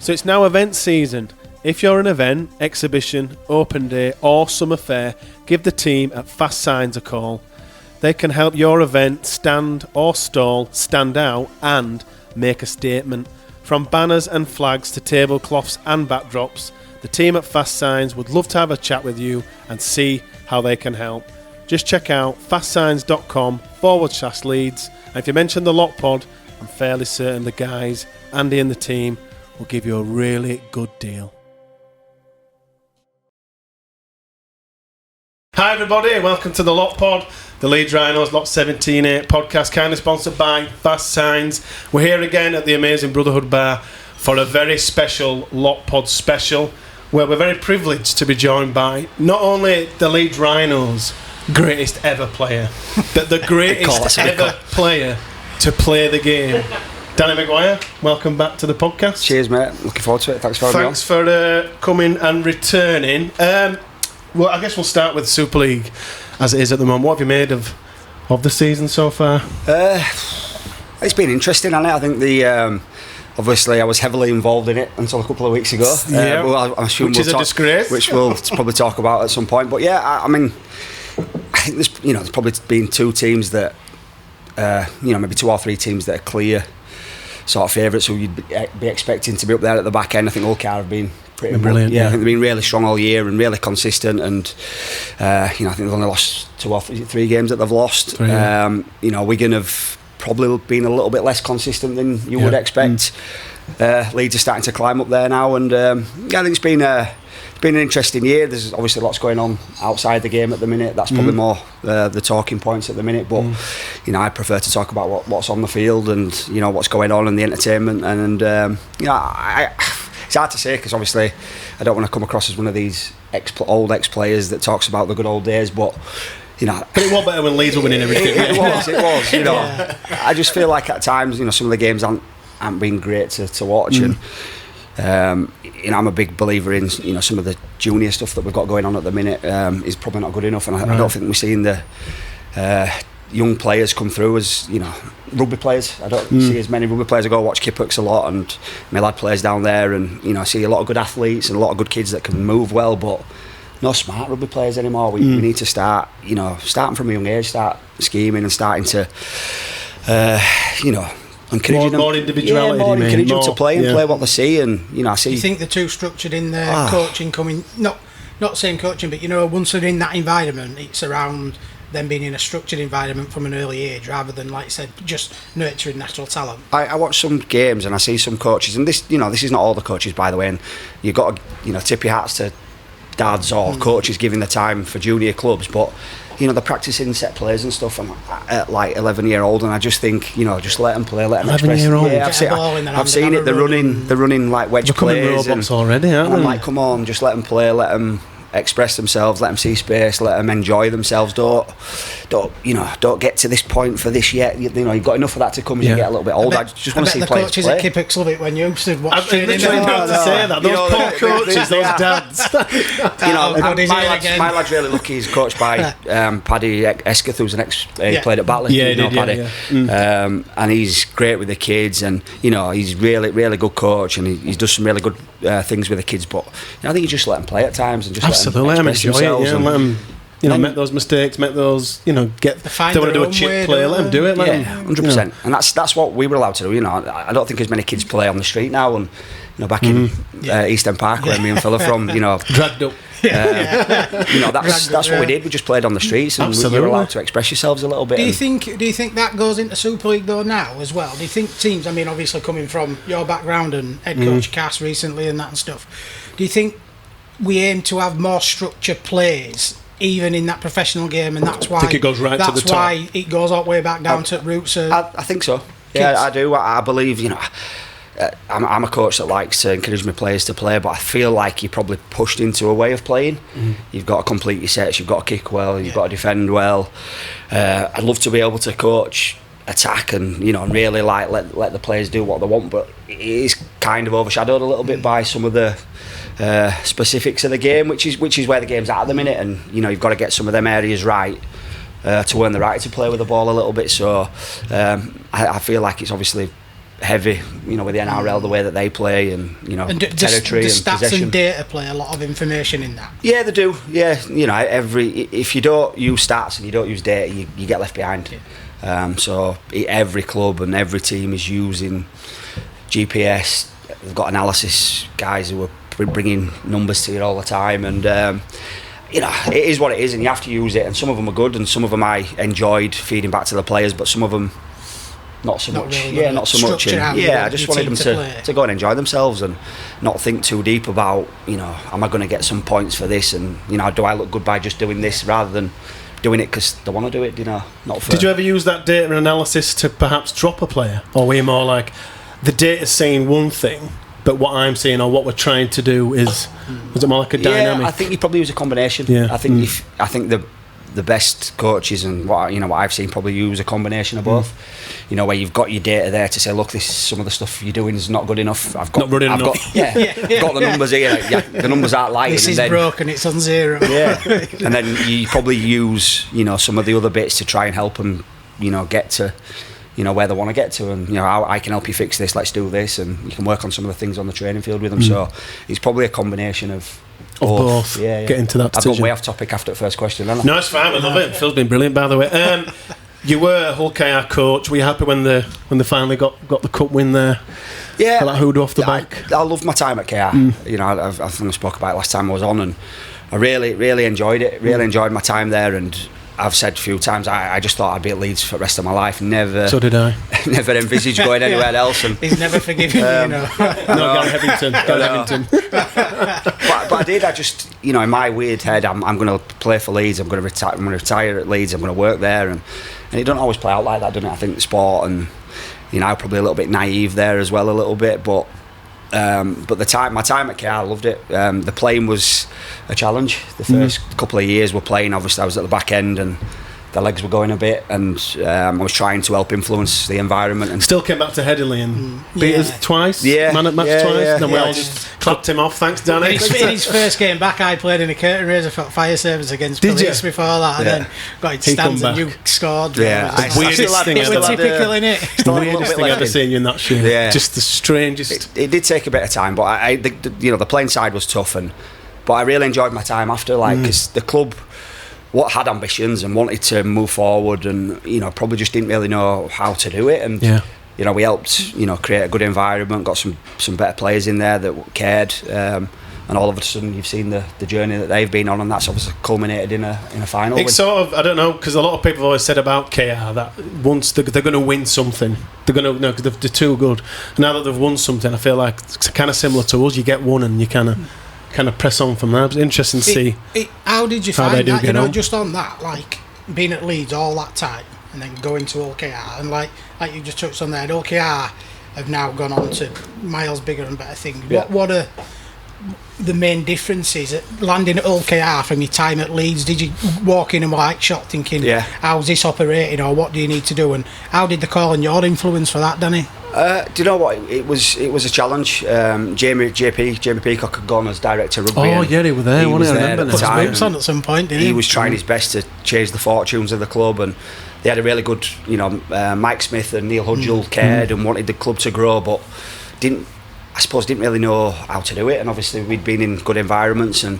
So it's now event season. If you're an event, exhibition, open day or summer fair, give the team at Fast Signs a call. They can help your event stand or stall, stand out and make a statement. From banners and flags to tablecloths and backdrops, the team at Fast Signs would love to have a chat with you and see how they can help. Just check out fastsigns.com/Leeds, and if you mention the Lot Pod, I'm fairly certain the guys, Andy and the team, will give you a really good deal. Hi everybody, and welcome to the Lot Pod, the Leeds Rhinos Lot 17-8 podcast, kindly sponsored by Fast Signs. We're here again at the amazing Brotherhood Bar for a very special Lot Pod special, where we're very privileged to be joined by not only the Leeds Rhinos' greatest ever player, but the greatest ever player to play the game. Danny McGuire, welcome back to the podcast. Cheers, mate. Looking forward to it. Thanks for having me on. Thanks for coming and returning. Well, I guess we'll start with Super League as it is at the moment. What have you made of the season so far? It's been interesting, hasn't it? I think obviously I was heavily involved in it until a couple of weeks ago. Yeah, which is a disgrace. Which we'll probably talk about at some point. But yeah, I mean, I think there's probably been two teams that, maybe two or three teams that are clear sort of favourites who you'd be expecting to be up there at the back end. I think Ulcar have been pretty brilliant. Yeah, I think they've been really strong all year and really consistent. And I think they've only lost 2 or 3 games that they've lost. Wigan have probably been a little bit less consistent than you would expect. Leeds are starting to climb up there now, and I think it's been an interesting year. There's obviously lots going on outside the game at the minute. That's probably more the talking points at the minute. But I prefer to talk about what's on the field and what's going on and the entertainment. And it's hard to say because obviously I don't want to come across as one of these old ex-players that talks about the good old days, but but it was better when Leeds were winning everything. It was. I just feel like at times some of the games haven't been great to watch, and I'm a big believer in some of the junior stuff that we've got going on at the minute is probably not good enough, and I don't think we're seeing the young players come through as rugby players. I don't see as many rugby players. I go watch Kippucks a lot, and my lad plays down there, and I see a lot of good athletes and a lot of good kids that can move well, but no smart rugby players anymore. We need to start starting from a young age, start scheming and starting to encouraging them. More individuality, encouraging them to play and play what they see. And I see. Do you think they're too structured in their coaching coming? Not saying coaching, but once they're in that environment, it's around them being in a structured environment from an early age, rather than, like I said, just nurturing natural talent. I watch some games and I see some coaches, and this is not all the coaches, by the way. And you've got to tip your hats to dads or coaches giving the time for junior clubs, but they're practicing set plays and stuff at like 11-year-old, and I just think just let them play, let them express. 11-year-old. Yeah, I've seen it. They're running like wedge plays, robots already, aren't and they? I'm like, come on, just let them play, let them express themselves, let them see space, let them enjoy themselves. Don't get to this point for this yet. You've got enough of that to come as you get a little bit older. I just want to see players play. The coaches at Kippucks love it when you stood watching. I'm literally about to say that. Those poor coaches, those dads. My lad's really lucky. He's coached by Paddy Esketh, who's an he played at Batley. Yeah, and he's great with the kids, and he's really, really good coach, and he does some really good things with the kids. But I think you just let them play at times and just let them enjoy it. Yeah, let them. Make those mistakes, make those, they want to do a chip play, let them do it. 100%. And that's what we were allowed to do. I don't think as many kids play on the street now, and back in East End Park where me and Phil are from, dragged up. That's what we did. We just played on the streets, and we were allowed to express yourselves a little bit. Do you think that goes into Super League though now as well? Do you think teams? I mean, obviously coming from your background and head coach Cass recently and that and stuff. Do you think we aim to have more structured plays even in that professional game, and that's why I think it goes right to the top. That's why it goes all the way back down to roots. I think so. Yeah, I do. I believe. I'm a coach that likes to encourage my players to play, but I feel like you're probably pushed into a way of playing. You've got to complete your sets, you've got to kick well, you've got to defend well. I'd love to be able to coach attack and really let the players do what they want, but it is kind of overshadowed a little bit by some of the specifics of the game, which is where the game's at the minute, and you've got to get some of them areas right to earn the right to play with the ball a little bit. So I feel like it's obviously heavy, you know, with the NRL, the way that they play, and you know, territory and stats possession. and data play a lot of information in that. Yeah, they do. Yeah, you know, if you don't use stats and you don't use data, you get left behind. Yeah. So every club and every team is using GPS. They've got analysis guys who are bringing numbers to you all the time, and you know, it is what it is, and you have to use it. And some of them are good, and some of them I enjoyed feeding back to the players, but some of them not so much. Really, yeah, not so much. I just wanted them to go and enjoy themselves and not think too deep about, you know, am I going to get some points for this, and you know, do I look good by just doing this rather than doing it because they want to do it, you know, not for... Did you ever use that data analysis to perhaps drop a player, or were you more like the data's saying one thing, but what I'm seeing or what we're trying to do is it more like a dynamic? Yeah, I think you probably use a combination. Yeah. I think the best coaches and what I've seen probably use a combination of both. You know, where you've got your data there to say, look, some of the stuff you're doing is not good enough. I've got the numbers here. Yeah, the numbers aren't lighting. This is broken. It's on zero. Yeah, and then you probably use, you know, some of the other bits to try and help them, you know, get to, you know, where they want to get to, and you know, I can help you fix this. Let's do this, and you can work on some of the things on the training field with them. So it's probably a combination of both. Yeah. Get into that decision. I've gone way off topic after the first question, haven't I? No, it's fine. I love it. Phil's been brilliant, by the way. You were a Hull KR coach. Were you happy when they finally got the cup win there? Yeah, that hood off the back. I loved my time at KR. You know, I think I spoke about it last time I was on, and I really enjoyed it. Really enjoyed my time there, and I've said a few times I just thought I'd be at Leeds for the rest of my life. Never. So did I. Never envisaged going anywhere else. And he's never forgiven you, you know. No, Gary Headington. But I did. I just, you know, in my weird head, I'm going to play for Leeds. I'm going to retire at Leeds. I'm going to work there, and it don't always play out like that, doesn't it? I think the sport, and you know, probably a little bit naive there as well, a little bit, but my time at KR, I loved it. The playing was a challenge. The first couple of years we're playing, obviously I was at the back end and the legs were going a bit, and I was trying to help influence the environment. And still came back to Headingley and beat us twice. Man at match twice. Then we all just clapped him off. Thanks, Danny. In his first game back, I played in a curtain raiser for fire service against police before that, and then got into stands and you scored. Weirdest thing it was typical, innit? The weirdest thing I've ever seen you in that shirt. Yeah. Just the strangest. It did take a bit of time, but the playing side was tough, but I really enjoyed my time after, because the club had ambitions and wanted to move forward, and you know, probably just didn't really know how to do it, and you know, we helped, you know, create a good environment, got some better players in there that cared, and all of a sudden you've seen the journey that they've been on, and that's obviously culminated in a final. It's sort of, I don't know, because a lot of people have always said about KR that once they're going to win something, they're going to, no, because they're too good. And now that they've won something, I feel like it's kind of similar to us. You get one and you kind of press on from there. It's interesting to see. How did you find that? You know, just on that, like being at Leeds all that time and then going to OKR, and like you just touched on there, OKR have now gone on to miles bigger and better things. Yeah. What are the main differences at landing at OKR from your time at Leeds? Did you walk in and like shot thinking, how's this operating, or what do you need to do, and how did they call on your influence for that, Danny? Do you know what? It was a challenge. Jamie Peacock had gone as director of Rugby. Oh yeah, he was there. He was there at the time. On at some point, didn't he? He was trying his best to change the fortunes of the club, and they had a really good, you know, Mike Smith and Neil Hudgell cared and wanted the club to grow, but didn't really know how to do it. And obviously we'd been in good environments, and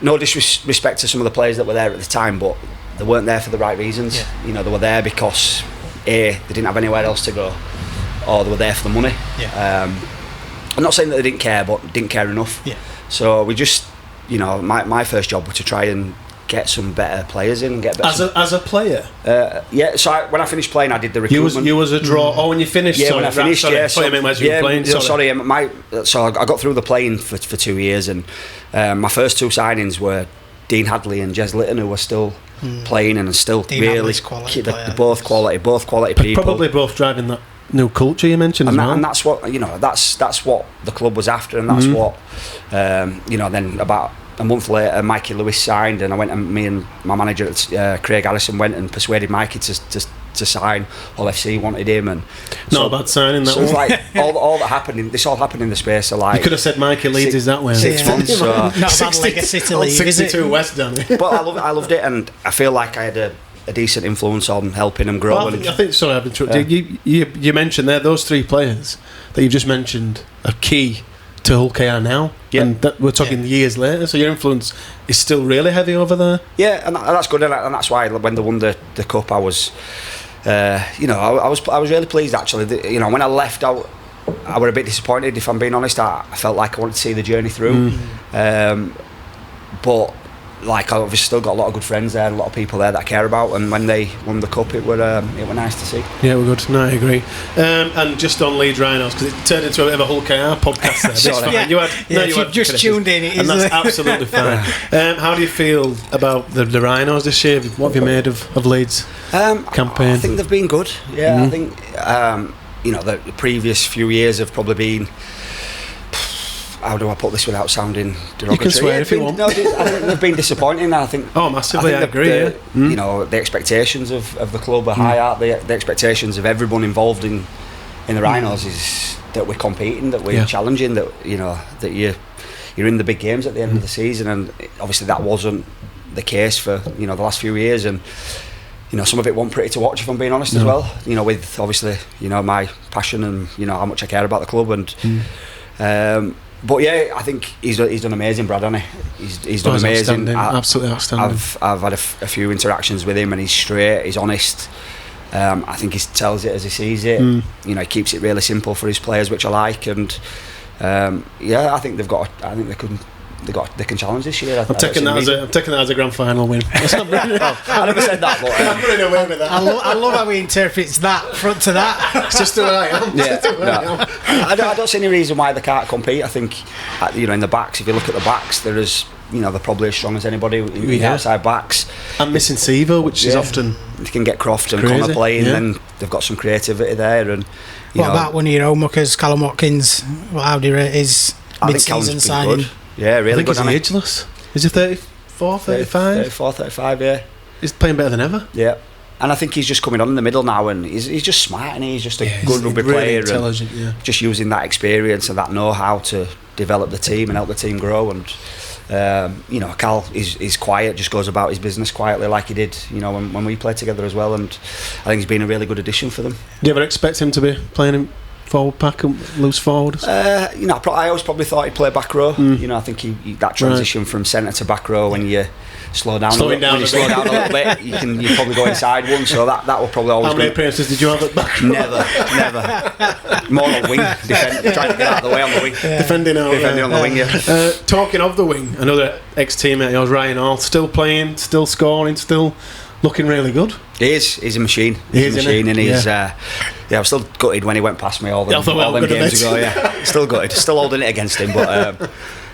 no disrespect to some of the players that were there at the time, but they weren't there for the right reasons. You know, they were there because they didn't have anywhere else to go, or they were there for the money. I'm not saying that they didn't care, but didn't care enough. So we just, you know, my first job was to try and get some better players in and get better as a player. So when I finished playing, I did the recruitment. You was a draw. Oh, when you finished. Yeah, when I finished. So I got through the playing for 2 years, and my first two signings were Dean Hadley and Jez Litton, who were still playing and still Dean really both quality people. Probably both driving that new culture you mentioned as well. And that's what, you know, that's what the club was after, and that's what you know. Then about a month later, Mikey Lewis signed, and I went, and me and my manager Craig Allison went and persuaded Mikey to sign. Hull FC wanted him, and not a bad signing. So it was like all that happened. This all happened in the space of like. You could have said Mikey Leeds is that way. 6 months. So. Not a bad leg of City League, is it? 62 West, Danny. But I loved it, and I feel like I had a decent influence on helping them grow. Well, I think sorry, I've interrupted. You mentioned there those 3 players that you just mentioned are key to Hull KR now, and that we're talking years later. So your influence is still really heavy over there. Yeah, and that's good, and that's why when they won the cup, I was, I was really pleased actually. When I left out, I was a bit disappointed. If I'm being honest, I felt like I wanted to see the journey through, but. Like I've obviously still got a lot of good friends there, a lot of people there that I care about, and when they won the cup, it were nice to see. Yeah, we're good. No, I agree. And just on Leeds Rhinos, because it turned into a bit of a Hull KR podcast there. Sorry. You've just tuned in, and that's absolutely fine. How do you feel about the Rhinos this year? What have you made of Leeds' campaign? I think they've been good. Yeah, I think the previous few years have probably been. How do I put this without sounding derogatory? You can swear if you want. No, I think they've been disappointing. I think. Oh, massively. I agree. The expectations of the club are high. The expectations of everyone involved in the Rhinos is that we're competing, that we're challenging, that that you're in the big games at the end of the season, and obviously that wasn't the case for the last few years, and some of it wasn't pretty to watch, if I'm being honest, as well. With obviously my passion and how much I care about the club, and. But yeah, I think he's done amazing, Brad, hasn't he? He's done amazing. Absolutely outstanding. I've had a few interactions with him, and he's straight, he's honest. I think he tells it as he sees it. He keeps it really simple for his players, which I like. And I think they can challenge this year. I'm taking that as a grand final win. I never said that, but I'm running away with that. I love how he interprets that front to that. It's just the way I am. Yeah, I don't see any reason why they can't compete. I think in the backs, if you look at the backs, they're probably as strong as anybody in the outside backs. I'm missing Sevo, which is often they can get Croft and Connor playing, and they've got some creativity there. And what about one of your own muckers, Callum Watkins? How do you rate his mid-season signing? Good. Yeah, really good. I think he's ageless. Is he 34, 35? 34, 35, yeah. He's playing better than ever. Yeah. And I think he's just coming on in the middle now, and he's just smart, and he's just a good rugby really player, intelligent, and just using that experience and that know-how to develop the team and help the team grow. And Cal is quiet, just goes about his business quietly like he did when we played together as well, and I think he's been a really good addition for them. Do you ever expect him to be playing in forward pack and loose forward? I always probably thought he'd play back row. I think that transition from centre to back row, when you slow down a little bit, you probably go inside one, so that will probably always. How many appearances did you have at back row? Never. More on wing, trying to get out of the way on the wing. Defending on the wing, yeah. Talking of the wing, another ex-teammate of yours, Ryan Hall, still playing, still scoring, still looking really good. He's a machine. He's a machine, and he's. I was still gutted when he went past me all them games ago. Yeah, still gutted, still holding it against him. But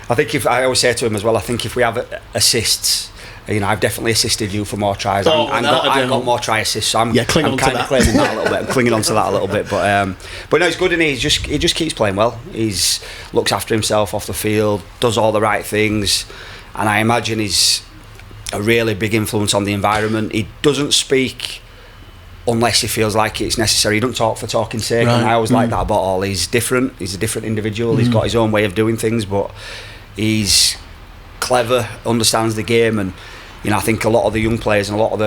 I think I always say to him as well, I think if we have assists, I've definitely assisted you for more tries. I've got more try assists, so I'm kind of claiming that a little bit. I'm clinging on to that a little bit, but no, he's good, and he just keeps playing well. He's looks after himself off the field, does all the right things, and I imagine he's a really big influence on the environment. He doesn't speak unless he feels like it's necessary. He doesn't talk for talking's sake, and I always like that about all. He's different. He's a different individual. He's got his own way of doing things, but he's clever, understands the game, and I think a lot of the young players and a lot of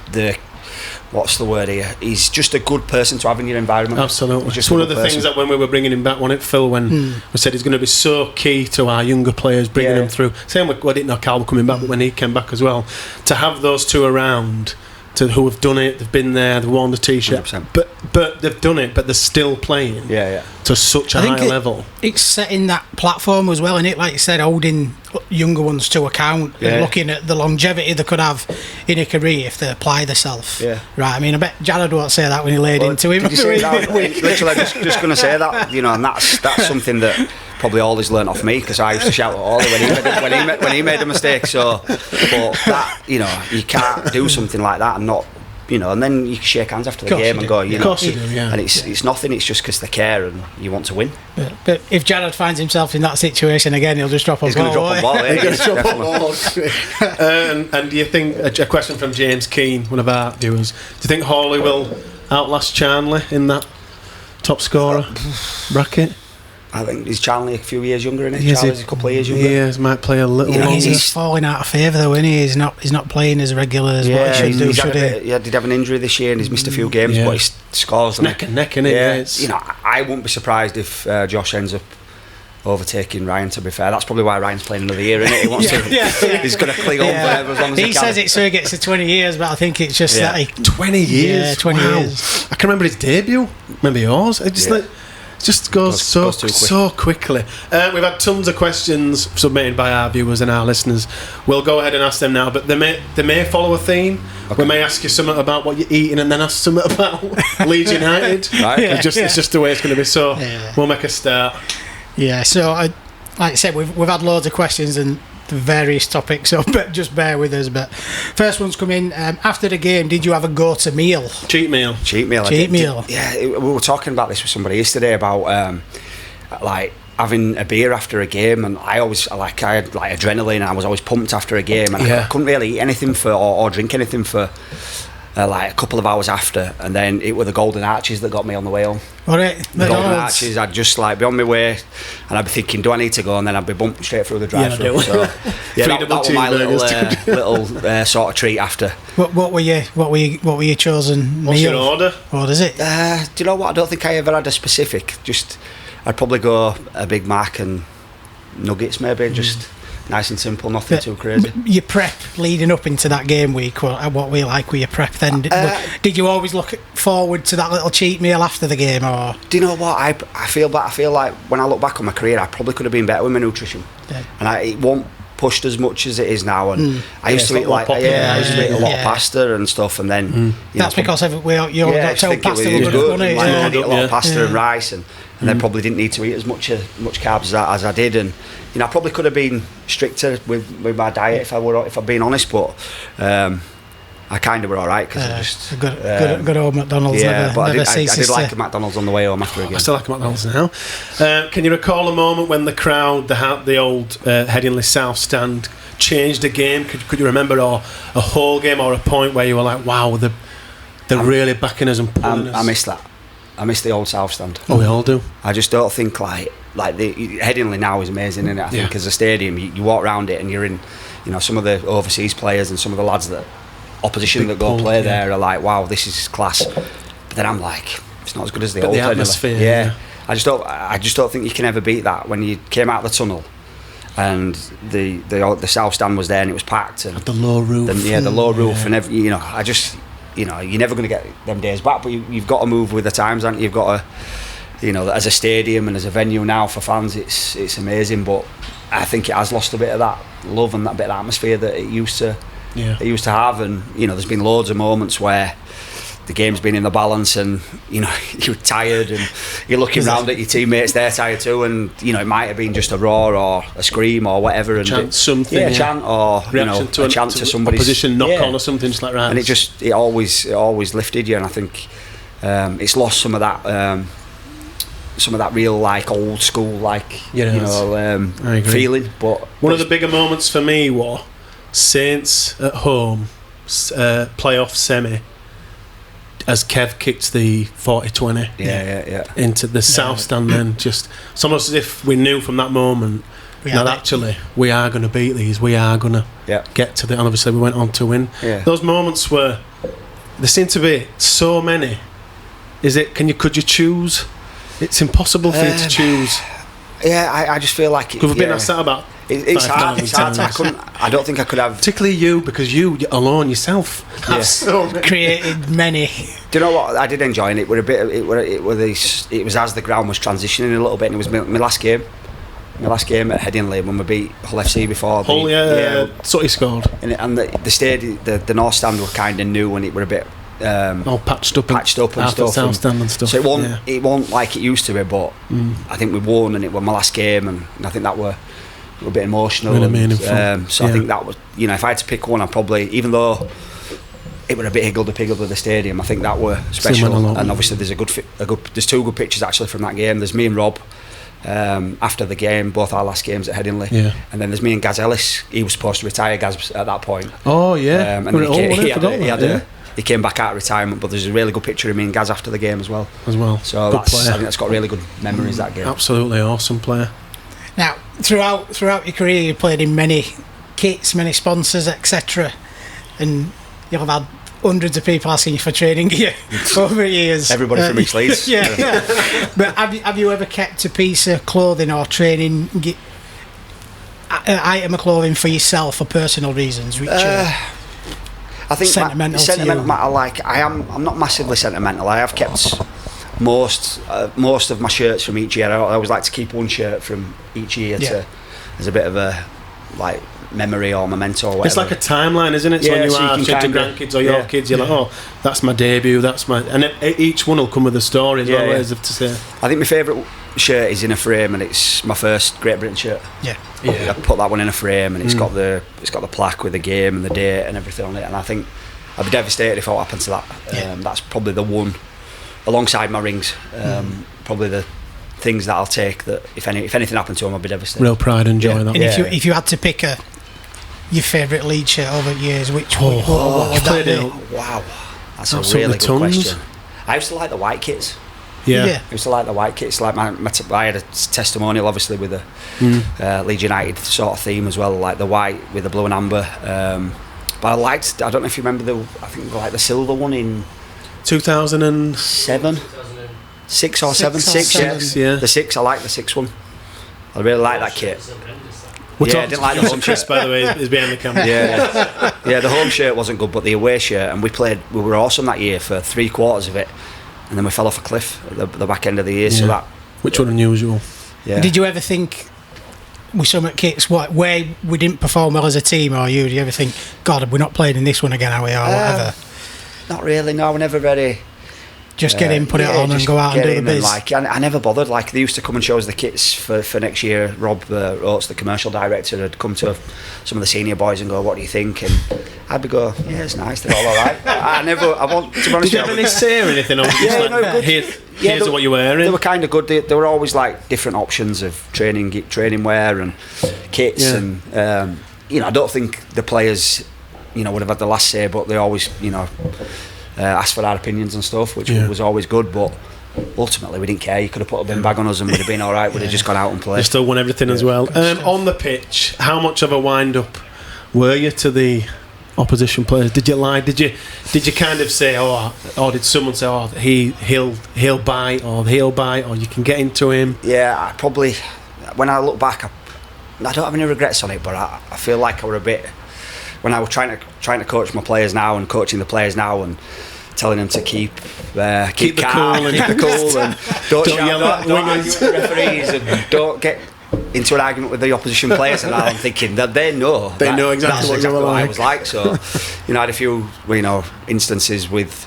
the what's the word here? He's just a good person to have in your environment. Absolutely. It's one of the things that when we were bringing him back, wasn't it, Phil, when we said he's going to be so key to our younger players, bringing them through. Same with, I didn't know Cal coming back, but when he came back as well, to have those two around, who have done it, they've been there, they've worn the t-shirt, 100%. but they've done it, but they're still playing to such a high level. It's setting that platform as well, and it, like you said, holding younger ones to account and looking at the longevity they could have in a career if they apply themselves. Right, I mean, I bet Jared won't say that when he laid into him. Literally, just going to say that, and that's something that probably all he's learnt off me, because I used to shout at all when he made a mistake. So, but that, you can't do something like that and not, and then you shake hands after the game and go, of course you do, and it's nothing. It's just because they care and you want to win. But if Jared finds himself in that situation again, he'll just drop on ball. He's going to drop on ball. He's going to drop on ball. And do you think a question from James Keane, one of our viewers? Do you think Hawley will outlast Charnley in that top scorer bracket? I think is Charlie a few years younger, isn't He it? is, Charlie's a couple of years younger. He might play a little You know, longer. He's falling out of favour though, isn't he? He's not playing as regular as what he should do, should he? Did have an injury this year and he's missed a few games, but he scores. Neck and neck, innit? Yeah, It's- you know, I wouldn't be surprised if Josh ends up overtaking Ryan, to be fair. That's probably why Ryan's playing another year, innit? He wants to. He's going to cling on for as long as he can. He says it so he gets to 20 years, but I think it's just that he... 20 years? Yeah, 20 Wow. years. I can remember his debut. Remember yours? It just just goes so too quick. so quickly. We've had tons of questions submitted by our viewers and our listeners. We'll go ahead and ask them now, but they may follow a theme. Okay. We may ask you something about what you're eating and then ask something about Leeds United. Right. It's just the way it's going to be. So we'll make a start. Yeah, so like I said, we've had loads of questions and various topics, so just bear with us. But first one's come in. After the game, did you have a go-to meal? Cheat meal. Cheat meal. Yeah, we were talking about this with somebody yesterday about like having a beer after a game, and I had adrenaline, and I was always pumped after a game, and I couldn't really eat anything or drink anything for like a couple of hours after, and then it were the Golden Arches that got me on the way home. Alright, The Golden Arches, I'd just like be on my way, and I'd be thinking, do I need to go? And then I'd be bumping straight through the drive-through. Yeah, so that was my little sort of treat after. What were your chosen What's meal? your order? What is it? Do you know what? I don't think I ever had a specific. Just I'd probably go a Big Mac and nuggets, maybe. Just nice and simple, nothing too crazy. Your prep leading up into that game week, what were you like with your prep then? Did you always look forward to that little cheat meal after the game, or? Do you know what? I feel like when I look back on my career, I probably could have been better with my nutrition, and it won't pushed as much as it is now. And I used to eat I used to eat a lot of pasta and stuff, and then that's because you tell pasta was good. I'd eat a lot of pasta and rice, and then probably didn't need to eat as much carbs as I did, and I probably could have been stricter with my diet if I'd been honest, but I kind of were alright because I just good old McDonald's. Yeah, but I did like a McDonald's on the way home after a game. I still like a McDonald's now. Can you recall a moment when the crowd, the old Headingley South stand, changed the game? Could you remember a whole game or a point where you were like, wow, they're really backing us and pulling us? I miss that. I miss the old South stand. Oh, we all do. I just don't think like the Headingley now is amazing, isn't it? I think as a stadium, you walk around it and you're in, some of the overseas players and some of the lads that opposition that go play there are like, wow, this is class. But then I'm like, it's not as good as the old atmosphere. Yeah. I just don't think you can ever beat that. When you came out of the tunnel and the South stand was there and it was packed and the low roof. The low roof and every, I just. You're never going to get them days back, but you've got to move with the times, haven't you? You've got to, as a stadium and as a venue now for fans, it's amazing. But I think it has lost a bit of that love and that bit of atmosphere that it used to have. And there's been loads of moments where the game's been in the balance, and you're tired, and you're looking around at your teammates, they're tired too, and it might have been just a roar or a scream or whatever, and chant something, a chant or a chant to somebody's opposition knock on or something, just like that. And it always lifted you, and I think it's lost some of that real like old school feeling. But one of the bigger moments for me was Saints at home playoff semi, as Kev kicked the 40-20 into the South stand, then it's almost as if we knew from that moment that actually we are going to beat these, we are going to get to the, and obviously we went on to win. Those moments were, there seem to be so many. Could you choose? It's impossible for you to choose. I just feel like because we've been asked that about. It's hard. I don't think I could have. Particularly you, because you alone yourself have so created many. Do you know what I did enjoy? And it was as the ground was transitioning a little bit, and it was my last game. My last game at Headingley when we beat Hull FC before. Hull, Sutty scored. And the stadium, the North Stand were kind of new, and it were a bit. All patched up and stuff. South stand and stuff. So it won't like it used to be, but I think we won, and it was my last game, and I think that were a bit emotional. Really meaningful. So I think that was, if I had to pick one, I'd probably, even though it were a bit higgledy-piggledy with the stadium, I think that were special. And obviously there's two good pictures actually from that game. There's me and Rob after the game, both our last games at Headingley, and then there's me and Gaz Ellis. He was supposed to retire, Gaz, at that point. Oh yeah, and he he came back out of retirement, but there's a really good picture of me and Gaz after the game as well. So good I player. think that's got really good memories, that game. Absolutely awesome player. Now, throughout your career, you played in many kits, many sponsors, etc., and you'll have had hundreds of people asking you for training gear over the years. Everybody from each Leeds. Yeah. But have you ever kept a piece of clothing or item of clothing for yourself for personal reasons, which I think sentimental matter. Like I'm not massively sentimental. I have kept most of my shirts from each year. I always like to keep one shirt from each year as a bit of a like memory or memento or whatever. It's like a timeline, isn't it? So when you so are to grandkids or your kids, you're like, oh, that's my debut, and each one will come with a story as well, as if to say. I think my favourite shirt is in a frame, and it's my first Great Britain shirt. I put that one in a frame, and it's got the plaque with the game and the date and everything on it, and I think I'd be devastated if what happened to that. That's probably the one, alongside my rings, probably the things that I'll take, that if anything happened to them, I'd be devastated. Real pride and joy. And if you had to pick your favourite Leeds shirt over the years, which what would that be? Wow, that's a really good question. I used to like the white kits. I used to like the white kits. Like I had a testimonial, obviously, with the Leeds United sort of theme as well, like the white with the blue and amber. But I don't know if you remember the silver one in 2007. 6 or 7. The 6. I like the 6 one. I really like that kit. I didn't like the home Chris, shirt. by the way, is behind the camera. The home shirt wasn't good, but the away shirt, and we were awesome that year for 3/4 of it, and then we fell off a cliff at the back end of the year. So that, which was unusual. Did you ever think with some kits where we didn't perform well as a team, or did you ever think, God, we're not playing in this one again, are we, or whatever? Not really. No, we're never ready. Just get in, put it on, and go out and do the biz. I never bothered. Like, they used to come and show us the kits for next year. Rob Oates, the commercial director, had come to some of the senior boys and go, "What do you think?" And I'd go, "Yeah, it's nice. They're all right." I want to be honest. Did you have any say or anything? Here's what you're wearing. They were kind of good. They were always like different options of training wear and kits, and I don't think the players, would have had the last say, but they always, asked for our opinions and stuff, which was always good, but ultimately we didn't care. You could have put a bin bag on us and we'd have been alright. We'd have just gone out and played. You still won everything as well. On the pitch, how much of a wind-up were you to the opposition players? Did you lie? Did you kind of say, or did someone say, he'll bite, or you can get into him? I probably, when I look back, I don't have any regrets on it, but I feel like I were a bit, when I was trying to coach my players now and coaching the players now and telling them to keep calm, keep the cool, and don't yell at the referees, and don't get into an argument with the opposition players. And I'm thinking that they know exactly what I was like. So, I had a few instances with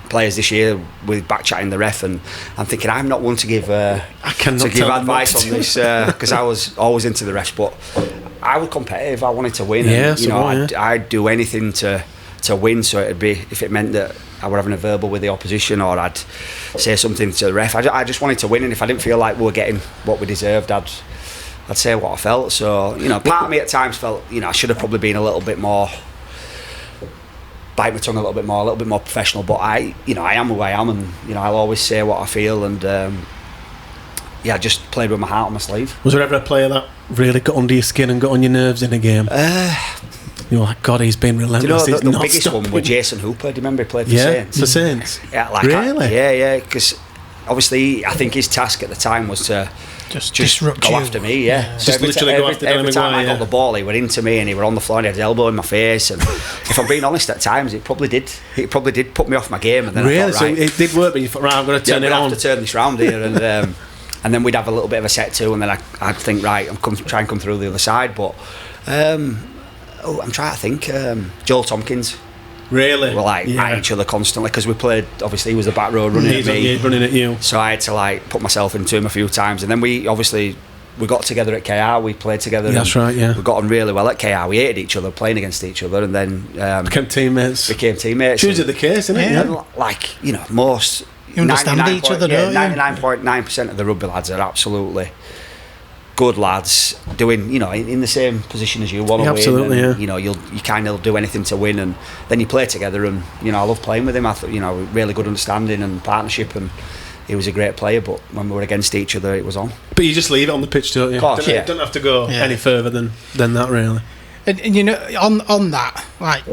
players this year with back chatting the ref, and I'm thinking I'm not one to give advice on this because I was always into the refs, but I was competitive. I wanted to win, I'd do anything to win. So it'd be, if it meant that I were having a verbal with the opposition, or I'd say something to the ref. I just wanted to win, and if I didn't feel like we were getting what we deserved, I'd say what I felt. So part of me at times felt I should have probably been a little bit more, bite my tongue a little bit more professional. But I am who I am, and I'll always say what I feel, and I just played with my heart on my sleeve. Was there ever a player that really got under your skin and got on your nerves in a game? You were like, God, he's been relentless. Do you know the biggest one was Jason Hooper? Do you remember he played for Saints? For Saints. Really? Because obviously I think his task at the time was to just go after me. So just literally go after Danny McGuire. Every time I got the ball, he went into me, and he were on the floor and he had his elbow in my face. And if I'm being honest, at times it probably did put me off my game. And then I thought, so it did work, but you thought, right, I'm going to turn it on. I have to turn this round here, and then we'd have a little bit of a set to, and then I'd think, right, try and come through the other side. But I'm trying to think. Joel Tompkins. Really? We're at each other constantly, because we played, obviously he was the back row running at me. Running at you. So I had to put myself into him a few times, and then we got together at KR, we played together. That's right, we got on really well at KR. We hated each other, playing against each other, and then became teammates. It's usually the case, isn't it? Most, you understand each other, don't you? 99.9% of the rugby lads are absolutely good lads doing, in the same position as you, want to win. Absolutely, and, yeah. You kind of do anything to win, and then you play together. And I love playing with him. I thought, really good understanding and partnership, and he was a great player. But when we were against each other, it was on. But you just leave it on the pitch, don't you? Of course, Don't have to go any further than that, really. And on that, like,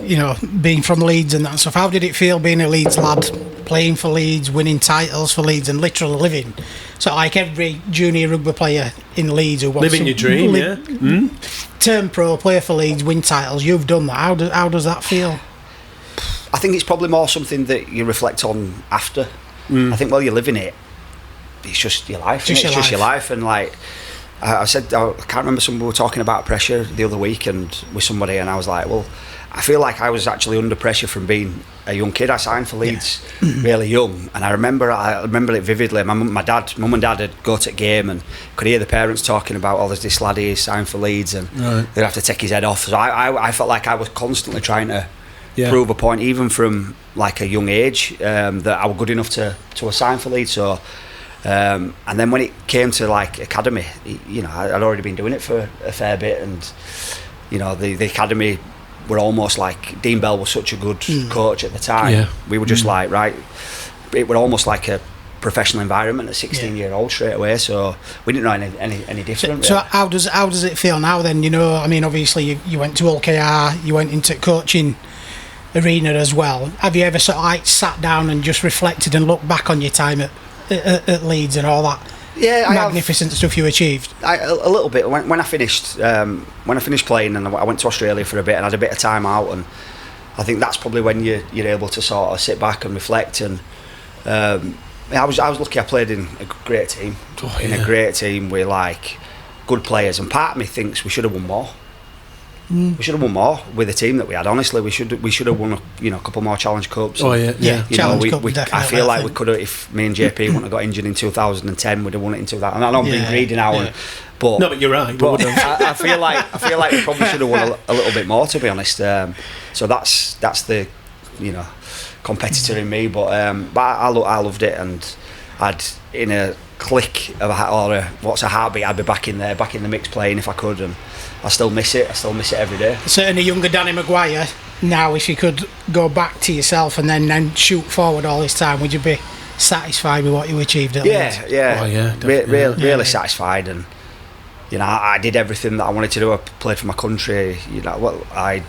being from Leeds and that stuff, how did it feel being a Leeds lad, playing for Leeds, winning titles for Leeds, and literally living? So, like every junior rugby player in Leeds who wants living your dream, turn pro, play for Leeds, win titles, you've done that. How does that feel? I think it's probably more something that you reflect on after. I think while you're living it, it's just your life. It's just your life, and like. I can't remember, someone were talking about pressure the other week and with somebody, and I was like, well, I feel like I was actually under pressure from being a young kid. I signed for Leeds really young, and I remember it vividly. My mum and dad would go to a game and could hear the parents talking about, there's this lad here, signed for Leeds, and they'd have to take his head off. So I felt like I was constantly trying to prove a point, even from like a young age, that I was good enough to sign for Leeds. So and then when it came to like academy, I'd already been doing it for a fair bit, and the academy were almost like, Dean Bell was such a good coach at the time. We were just like, right, it were almost like a professional environment at 16-year-old straight away, so we didn't know any different. So how does it feel now then? I mean, obviously you went to OKR, you went into coaching arena as well. Have you ever sort of like sat down and just reflected and looked back on your time at Leeds and all that magnificent stuff you achieved? A little bit. When I finished playing, and I went to Australia for a bit and had a bit of time out, and I think that's probably when you're able to sort of sit back and reflect. And I was lucky. I played in a great team, a great team with like good players, and part of me thinks we should have won more. We should have won more with the team that we had. Honestly, we should have won a couple more Challenge Cups. Challenge Cup. I feel like we could have, if me and JP wouldn't have got injured in 2010, we'd have won it in 2000. And I know I'm being greedy now, but you're right. But I feel like we probably should have won a little bit more, to be honest. So that's the competitor in me. But I loved it, and I'd in a click of what's a heartbeat, I'd be back in the mix playing if I could, and I still miss it every day. Certainly younger Danny McGuire, now if you could go back to yourself and then shoot forward all this time, would you be satisfied with what you achieved at Leeds? Really satisfied, and I did everything that I wanted to do. I played for my country, I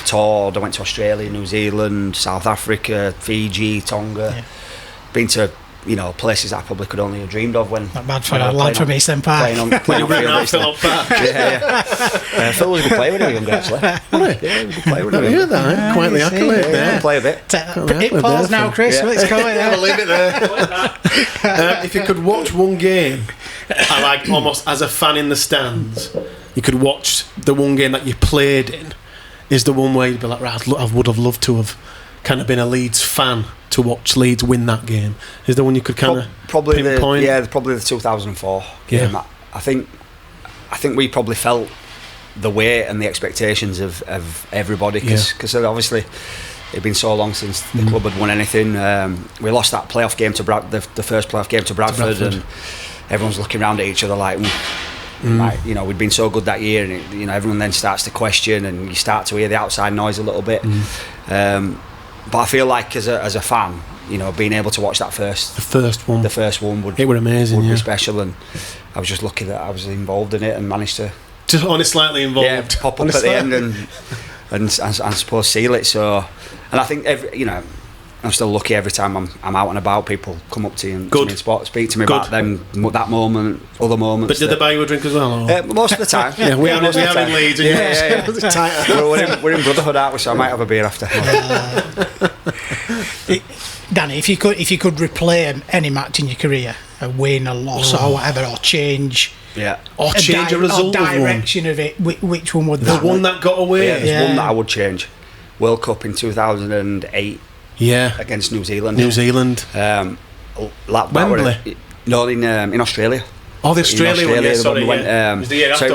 toured, I went to Australia, New Zealand, South Africa, Fiji, Tonga, been to places that I probably could only have dreamed of when. Not bad for a lad from Eastern Park. When you ran out Phil Park. Phil was a good player when he was younger, actually. He was a good player when he was younger. Quite the accolade there. Play a bit. It pause now, Chris. Let's call it there. We'll leave it there. If you could watch one game, almost as a fan in the stands, you could watch the one game that you played in, is the one where you'd be like, right, I would have loved to have kind of been a Leeds fan to watch Leeds win that game. Is there one you could kind of pinpoint? Probably the 2004 game. I think we probably felt the weight and the expectations of everybody, because obviously it'd been so long since the club had won anything. We lost that playoff game to the first playoff game to Bradford, and everyone's looking around at each other like, we'd been so good that year, and everyone then starts to question, and you start to hear the outside noise a little bit. But I feel like as a fan, being able to watch that the first one would were amazing, be special, and I was just lucky that I was involved in it and managed to just only slightly involved. Yeah, pop up at the end and I suppose seal it. So, and I think I'm still lucky every time I'm out and about. People come up to you and speak to me about that moment, other moments. But did they buy you a drink as well? Most of the time. we are in Leeds. We're in brotherhood, aren't we? So I might have a beer after. Danny, if you could replay any match in your career, a win, a loss, or whatever, or change. Or change a result or direction of it, which one would that the one that got away? There's one that I would change. World Cup in 2008 against New Zealand. Wembley? No, in Australia. Oh, the Australia one, yeah, sorry, we went, it was the year after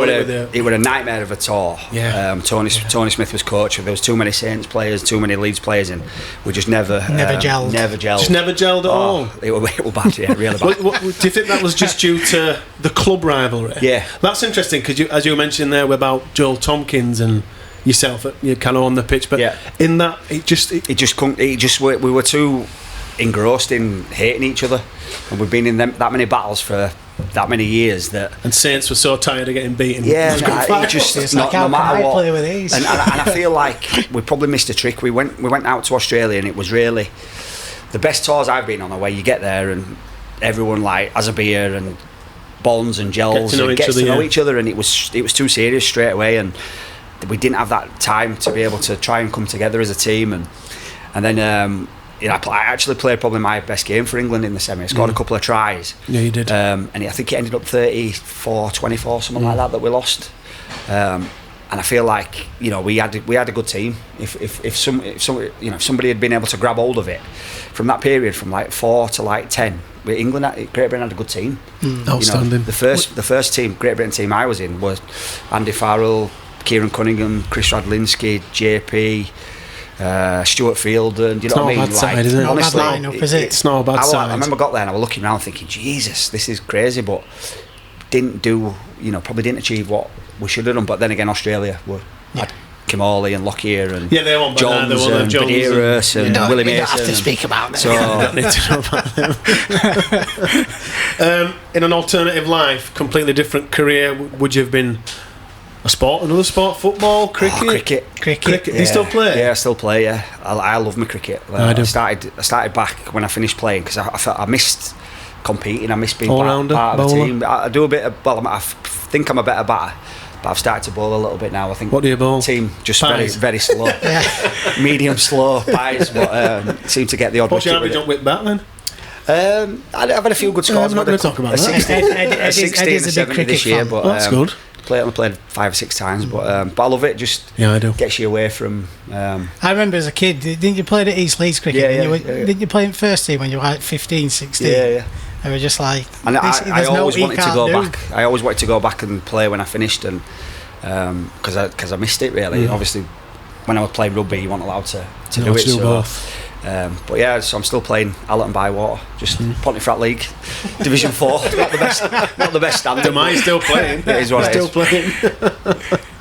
it was a nightmare of a tour. Yeah. Tony Smith was coach. There was too many Saints players, too many Leeds players, and we just never gelled. Just never gelled at all. It was bad, yeah, really bad. Do you think that was just due to the club rivalry? Yeah. That's interesting, because as you mentioned there about Joel Tompkins and yourself, you kind of on the pitch, but in that, we were too engrossed in hating each other, and we've been in that many battles for that many years and Saints were so tired of getting beaten. Yeah, no matter what. Play with these? And I feel like we probably missed a trick. We went out to Australia, and it was really the best tours I've been on are where you get there and everyone like has a beer and bonds and gels and gets to know each other, and it was too serious straight away, and we didn't have that time to be able to try and come together as a team, and then I actually played probably my best game for England in the semi. I scored a couple of tries. Yeah, you did. And I think it ended up 34-24, something like that we lost. And I feel like we had a good team. If somebody had been able to grab hold of it from that period, from like 4 to like 10, Great Britain had a good team. Outstanding. The first team, Great Britain team I was in was Andy Farrell, Kieran Cunningham, Chris Radlinski, JP. Stuart Field, and you know what I mean? It's not a bad side, is it? Honestly, not a bad lineup, is it? It's not a bad side. I remember I got there and I was looking around thinking, Jesus, this is crazy, but probably didn't achieve what we should have done. But then again, Australia had Kimali and Lockyer and they won Johns and Badeiras and Willie Mason. You don't have to speak about them. So, don't need to know about them. In an alternative life, completely different career, would you have been another sport, football, cricket? Cricket. Do you still play? Yeah, I still play. Yeah, I love my cricket. I do. I started back when I finished playing because I felt I missed competing. I missed being part of the team. I do a bit of. Well, I think I'm a better batter, but I've started to bowl a little bit now. I think. What do you bowl? Team just pies. very slow, medium slow pies, but seem to get the odd. What's your average on with bat then? I've had a few good scores. I'm not going to talk about that. Eddie's a 16 and 70 this year, but that's good. I played 5 or 6 times, but I love it. I do. Gets you away from. I remember as a kid, didn't you play at East Leeds cricket? Didn't you play in first team when you were like 15, 16? Yeah. They were just like. And I always wanted to go back. I always wanted to go back and play when I finished, and because I missed it really. Obviously, when I was playing rugby, you weren't allowed to do it. Both. But yeah, so I'm still playing Allerton Bywater, just Pontefract League, Division 4. Not the best standard. Am I still playing? It is what still it is.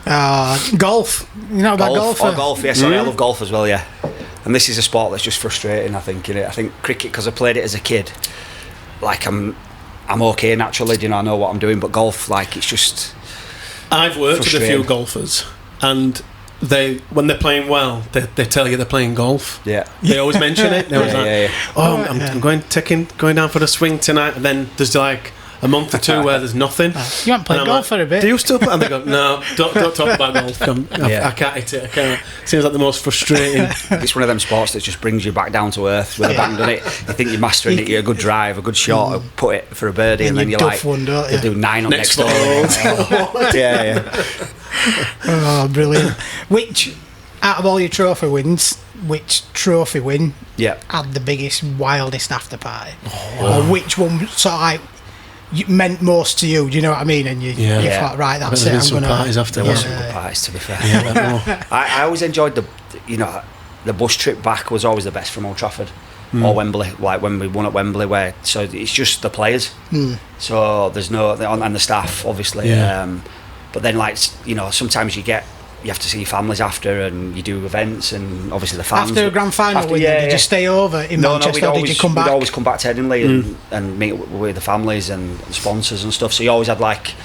Playing. Golf. You know about golf? Golf, yeah. Sorry, I love golf as well, yeah. And this is a sport that's just frustrating, I think. I think cricket, because I played it as a kid, like I'm okay naturally, I know what I'm doing, but golf, like it's just. I've worked with a few golfers, and when they're playing well, they tell you they're playing golf. Yeah. They always mention it. They always I'm going down for the swing tonight, and then there's like a month or two where there's nothing. You haven't played golf for a bit. Do you still play? And they go, no, don't talk about golf. I can't hit it. I can't. Seems like the most frustrating. It's one of them sports that just brings you back down to earth with a bang, doesn't it? You think you're mastering it, you get a good drive, a good shot, put it for a birdie, and then you're like, one, don't you? do 9 on next hole. Yeah. Oh, brilliant. Which, out of all your trophy wins, which trophy win had the biggest, wildest after party? Or which one sort of like meant most to you? Do you know what I mean? And you thought, right, that's it. Some parties after. There were some good parties, to be fair. I always enjoyed the bus trip back was always the best from Old Trafford or Wembley, like when we won at Wembley, so it's just the players. So there's and the staff, obviously. But then, sometimes you have to see your families after, and you do events, and obviously the fans. After a grand final win, did you stay over in Manchester, or did you come back? We'd always come back to Headingley and meet with the families and sponsors and stuff, so you always had like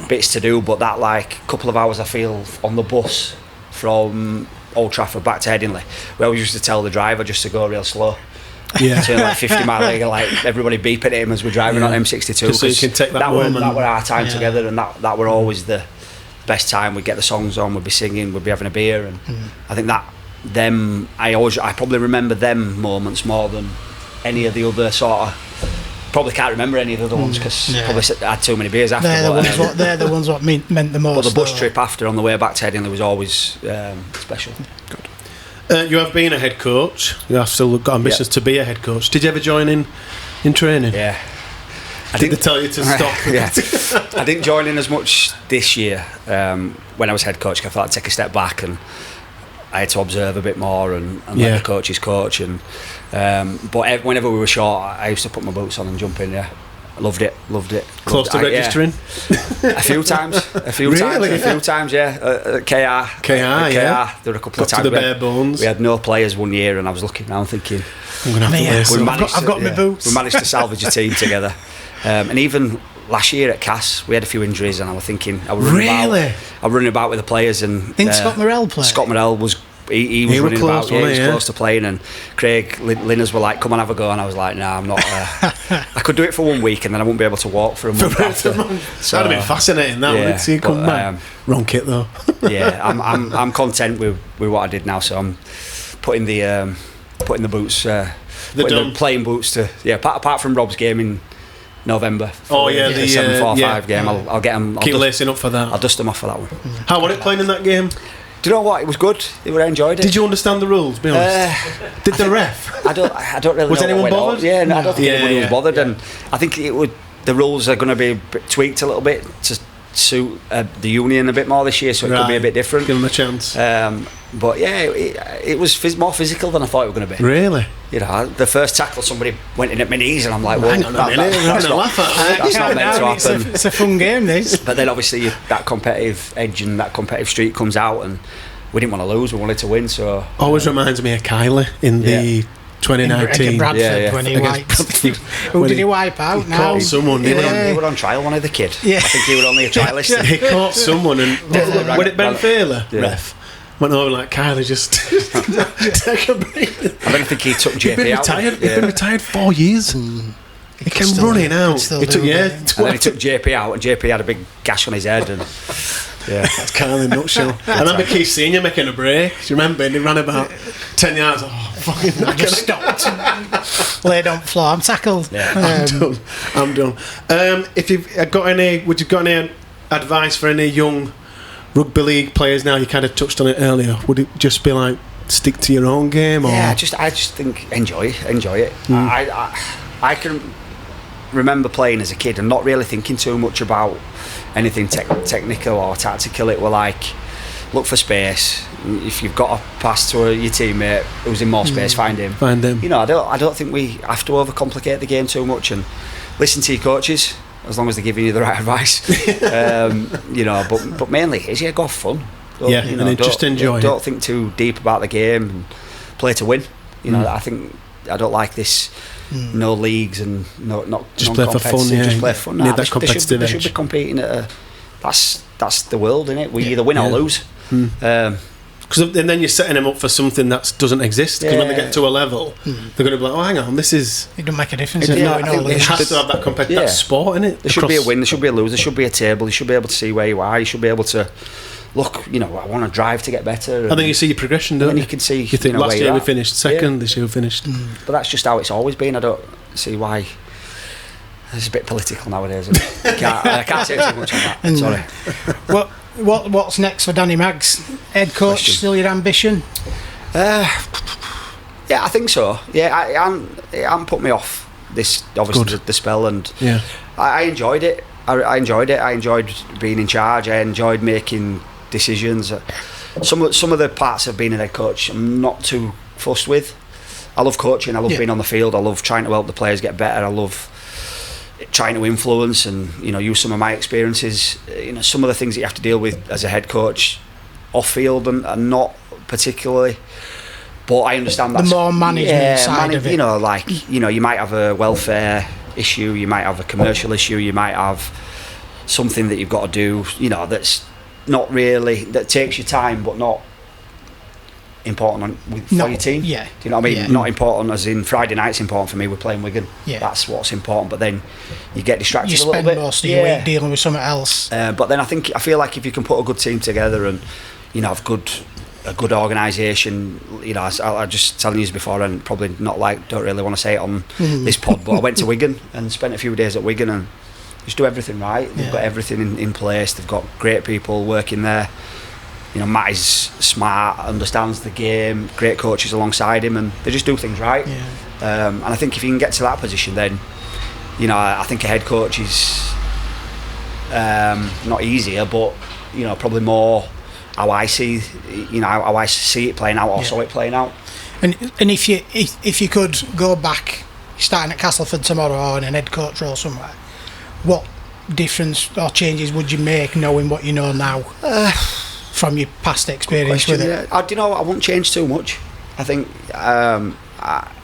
bits to do, but that like couple of hours I feel on the bus from Old Trafford back to Headingley, we always used to tell the driver just to go real slow. Turn like 50 mile an hour, like everybody beeping at him as we're driving on M62, just so you can take that were our time together, and that were always the best time. We'd get the songs on, we'd be singing, we'd be having a beer, and I think I probably remember them moments more than any of the other sort of. Probably can't remember any of the other ones because probably had too many beers after. They're the ones what meant the most. But the bus trip after on the way back to Headingley was always special. Good. You have been a head coach. You have still got ambitions to be a head coach. Did you ever join in training? Yeah. Did they tell you to stop? Yeah. I didn't join in as much this year when I was head coach. I thought I'd take a step back and I had to observe a bit more and let the coaches coach. And but whenever we were short, I used to put my boots on and jump in. Yeah, I loved it. Close to registering? A few times. Yeah. At KR. Yeah. There were a couple Got of times. to the bare bones. We had no players one year, and I was looking around thinking, I'm going to have to wear some. I've got my boots. We managed to salvage a team together. And even last year at Cass, we had a few injuries, and I was thinking, I was running about with the players. And Didn't Scott Morrell play? Scott Morrell was. He was running close, about, he was close to playing, and Craig Linners were like, come on, have a go, and I was like, nah, I'm not. I could do it for 1 week, and then I wouldn't be able to walk for a month after. So, that'd have been fascinating, that wouldn't it? See you come back. Wrong kit though. Yeah, I'm content with what I did now, so I'm putting the boots, the playing boots to apart from Rob's game in November. The 7-4-5 game. I'll get them. Keep lacing up for that. I'll dust them off for that one. How was it playing in that game? Do you know what? It was good. I enjoyed it. Did you understand the rules? Be honest. Did the ref? I don't really. Was know anyone bothered? Yeah, no, I don't think anyone was bothered, and I think the rules are going to be tweaked a little bit to suit the union a bit more this year, so it could be a bit different. Give them a chance. But yeah, it was more physical than I thought it was going to be. Really? You know, the first tackle, somebody went in at my knees, and I'm like, well, hang on a minute, that's not meant to happen. It's a fun game, this. But then obviously that competitive edge and that competitive streak comes out, and we didn't want to lose, we wanted to win. So always reminds me of Kylie in the 2019 Bradford when he wiped. Who did he wipe out now? Caught someone. He were on trial, one of the kid. Yeah. I think he was only a trialist. He caught someone, and when it Ben Failer ref went over like, Kylie, just take a break. I don't think he took JP out. He'd been retired 4 years. He came running out. And then he took JP out, and JP had a big gash on his head. And that's Kylie in a nutshell. I remember Keith Senior making a break. Do you remember? And he ran about 10 yards. Oh, fucking! I just stopped. Laid on floor. I'm tackled. Yeah. I'm done. If you've got any, would you got any advice for any young rugby league players now? You kind of touched on it earlier. Would it just be like stick to your own game? Or? Yeah, I just think enjoy it. I can remember playing as a kid and not really thinking too much about anything technical or tactical. It were like, look for space. If you've got a pass to your teammate who's in more space, find him. You know, I don't think we have to overcomplicate the game too much, and listen to your coaches as long as they're giving you the right advice. You know, but mainly is go have fun. Just enjoy. Don't think too deep about the game and play to win. You know, I don't like this. No leagues and not just play for fun. Just play for fun. Need that competitive edge. They should be competing at that's the world, isn't it? We either win or lose. Because and then you're setting them up for something that doesn't exist. Because when they get to a level, they're going to be like, "Oh, hang on, this is." It doesn't make a difference. It has to have that competitive sport, innit? There should be a win. There should be a lose. There should be a table. You should be able to see where you are. You should be able to look. You know, I want to drive to get better. I think you see your progression, don't you? You can see. You think last year we finished second. This year we finished. But that's just how it's always been. I don't see why. It's a bit political nowadays. I can't say too much on that. Sorry. What's next for Danny Maggs? Head coach, still your ambition? Yeah, I think so. Yeah, it hasn't put me off this, obviously, the spell, and I enjoyed it. I enjoyed it. I enjoyed being in charge. I enjoyed making decisions. Some of the parts of being a head coach I'm not too fussed with. I love coaching. I love being on the field. I love trying to help the players get better. I love trying to influence and use some of my experiences. Some of the things that you have to deal with as a head coach off field and not particularly, but I understand that the more management side of it. You might have a welfare issue, you might have a commercial issue, you might have something that you've got to do that's not really, that takes your time but not important for your team. Do you know what I mean? Not important as in Friday night's important for me, we're playing Wigan. That's what's important, but then you get distracted a little bit. You spend most of your week dealing with something else. But then I feel like if you can put a good team together and have a good organisation, I was just telling you before, and probably don't really want to say it on this pod, but I went to Wigan and spent a few days at Wigan and just do everything right. They've got everything in place. They've got great people working there. Matt is smart, understands the game, great coaches alongside him, and they just do things right. And I think if you can get to that position, then you know, I think a head coach is not easier, but you know, probably more how I see, you know, how I see it playing out, or saw it playing out. And if you could go back, starting at Castleford tomorrow or in an head coach role somewhere, what difference or changes would you make knowing what you know now from your past experience with it? Yeah. I wouldn't change too much. I think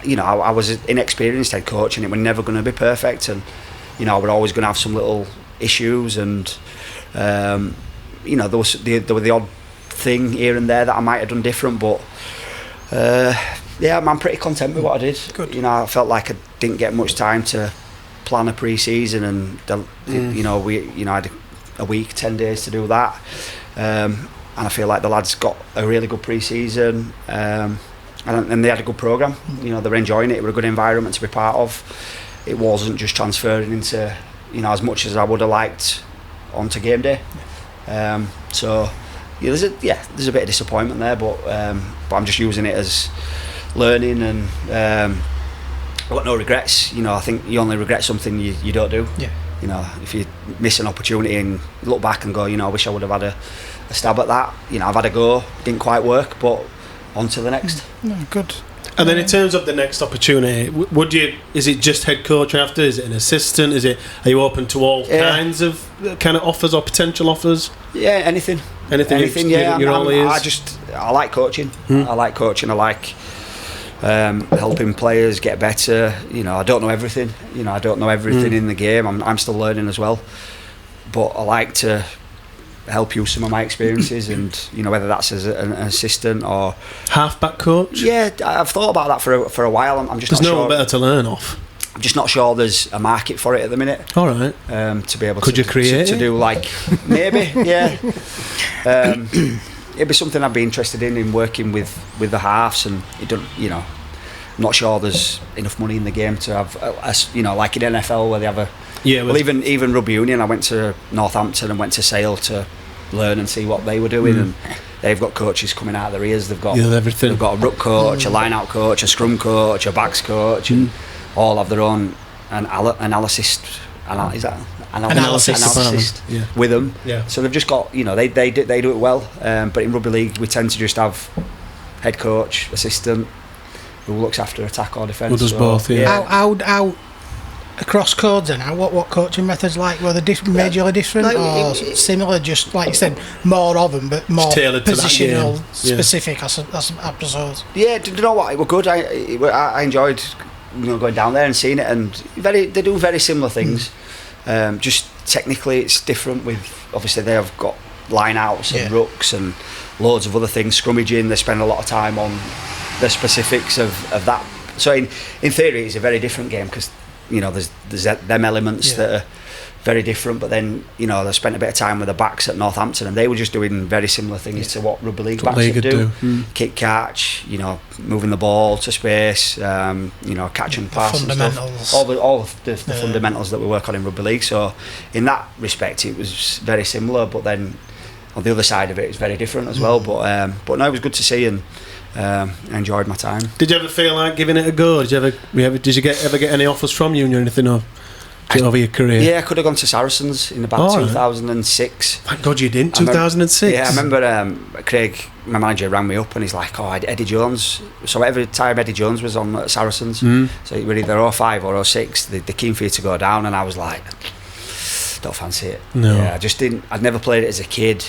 you know, I was an inexperienced head coach, and it was never going to be perfect, and you know, I was always going to have some little issues, and you know, there were the odd thing here and there that I might have done different, but yeah, I'm pretty content with what I did. Good. You know, I felt like I didn't get much time to plan a pre-season, and you know, I had a week, 10 days to do that, and I feel like the lads got a really good pre-season, and they had a good programme. You know, they were enjoying it. It was a good environment to be part of. It wasn't just transferring into, you know, as much as I would have liked onto game day. So yeah, there's a bit of disappointment there, but I'm just using it as learning, and I've got no regrets. You know, I think you only regret something you don't do. Yeah. You know, if you miss an opportunity and look back and go, you know, I wish I would have had a stab at that. You know, I've had a go, didn't quite work, but on to the next. No, good. And then in terms of the next opportunity, is it just head coach after? Is it an assistant? Are you open to all kinds of kind of offers or potential offers? Yeah, anything. Yeah, I like coaching. I like coaching. I like helping players get better. You know, I don't know everything. You know, I don't know everything in the game. I'm still learning as well. But I like to help use some of my experiences, and you know, whether that's as an assistant or halfback coach. Yeah, I've thought about that for a while. I'm just there's not no sure. one better to learn off. I'm just not sure there's a market for it at the minute. All right. To be able could you create to do like maybe yeah. It'd be something I'd be interested in working with the halves, and it don't, you know, I'm not sure there's enough money in the game to have you know, like in NFL where they have a well, even Rugby Union. I went to Northampton and went to Sale to learn and see what they were doing, and they've got coaches coming out of their ears. They've got everything. They've got a ruck coach, a line-out coach, a scrum coach, a backs coach, and all have their own analysis with them. Yeah. So they've just got, you know, they do it well. But in rugby league, we tend to just have head coach, assistant, who looks after attack or defence. Who does both? Yeah. How across codes then? What coaching methods like? Were they majorly different, or similar? Just like you said, more of them, but more tailored positional, specific. I suppose. Yeah, do you know what? It was good. I enjoyed, you know, going down there and seeing it, and they do very similar things. Just technically, it's different. With obviously they have got line outs and rucks and loads of other things. Scrummaging, they spend a lot of time on the specifics of that. So in theory, it's a very different game, because you know, there's them elements that are very different, but then, you know, they spent a bit of time with the backs at Northampton, and they were just doing very similar things to what rugby league backs would do. Kick, catch, you know, moving the ball to space, you know, catch and pass and stuff. All of the fundamentals that we work on in rugby league. So in that respect, it was very similar, but then on the other side of it, it's very different as well. But no, it was good to see, and I enjoyed my time. Did you ever feel like giving it a go? Did you ever get any offers from Union or anything over your career? Yeah, I could have gone to Saracens in about 2006. Thank God you didn't. 2006. Yeah, I remember Craig, my manager, rang me up and he's like, Eddie Jones. So every time Eddie Jones was on at Saracens, so it was either 05 or 06, they're keen for you to go down, and I was like, don't fancy it. No. Yeah, I just didn't. I'd never played it as a kid.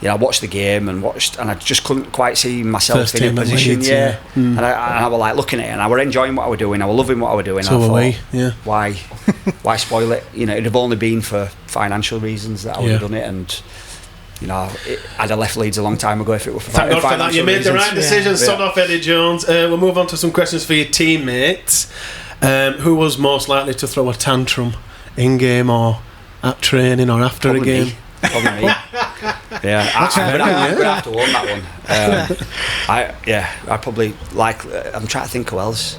You know, I watched the game and I just couldn't quite see myself First in a position. Leeds, and I was like looking at it, and I was enjoying what I was doing. I was loving what I was doing. So I thought, why spoil it? You know, it'd have only been for financial reasons that I would have done it, and you know, I'd have left Leeds a long time ago if it were for financial reasons. Thank God for that. You made the right decision. Sod off Eddie Jones. We'll move on to some questions for your teammates. Who was most likely to throw a tantrum in game or at training or after a game? Probably me. Yeah, I'm gonna have to own that one. I probably like. I'm trying to think who else.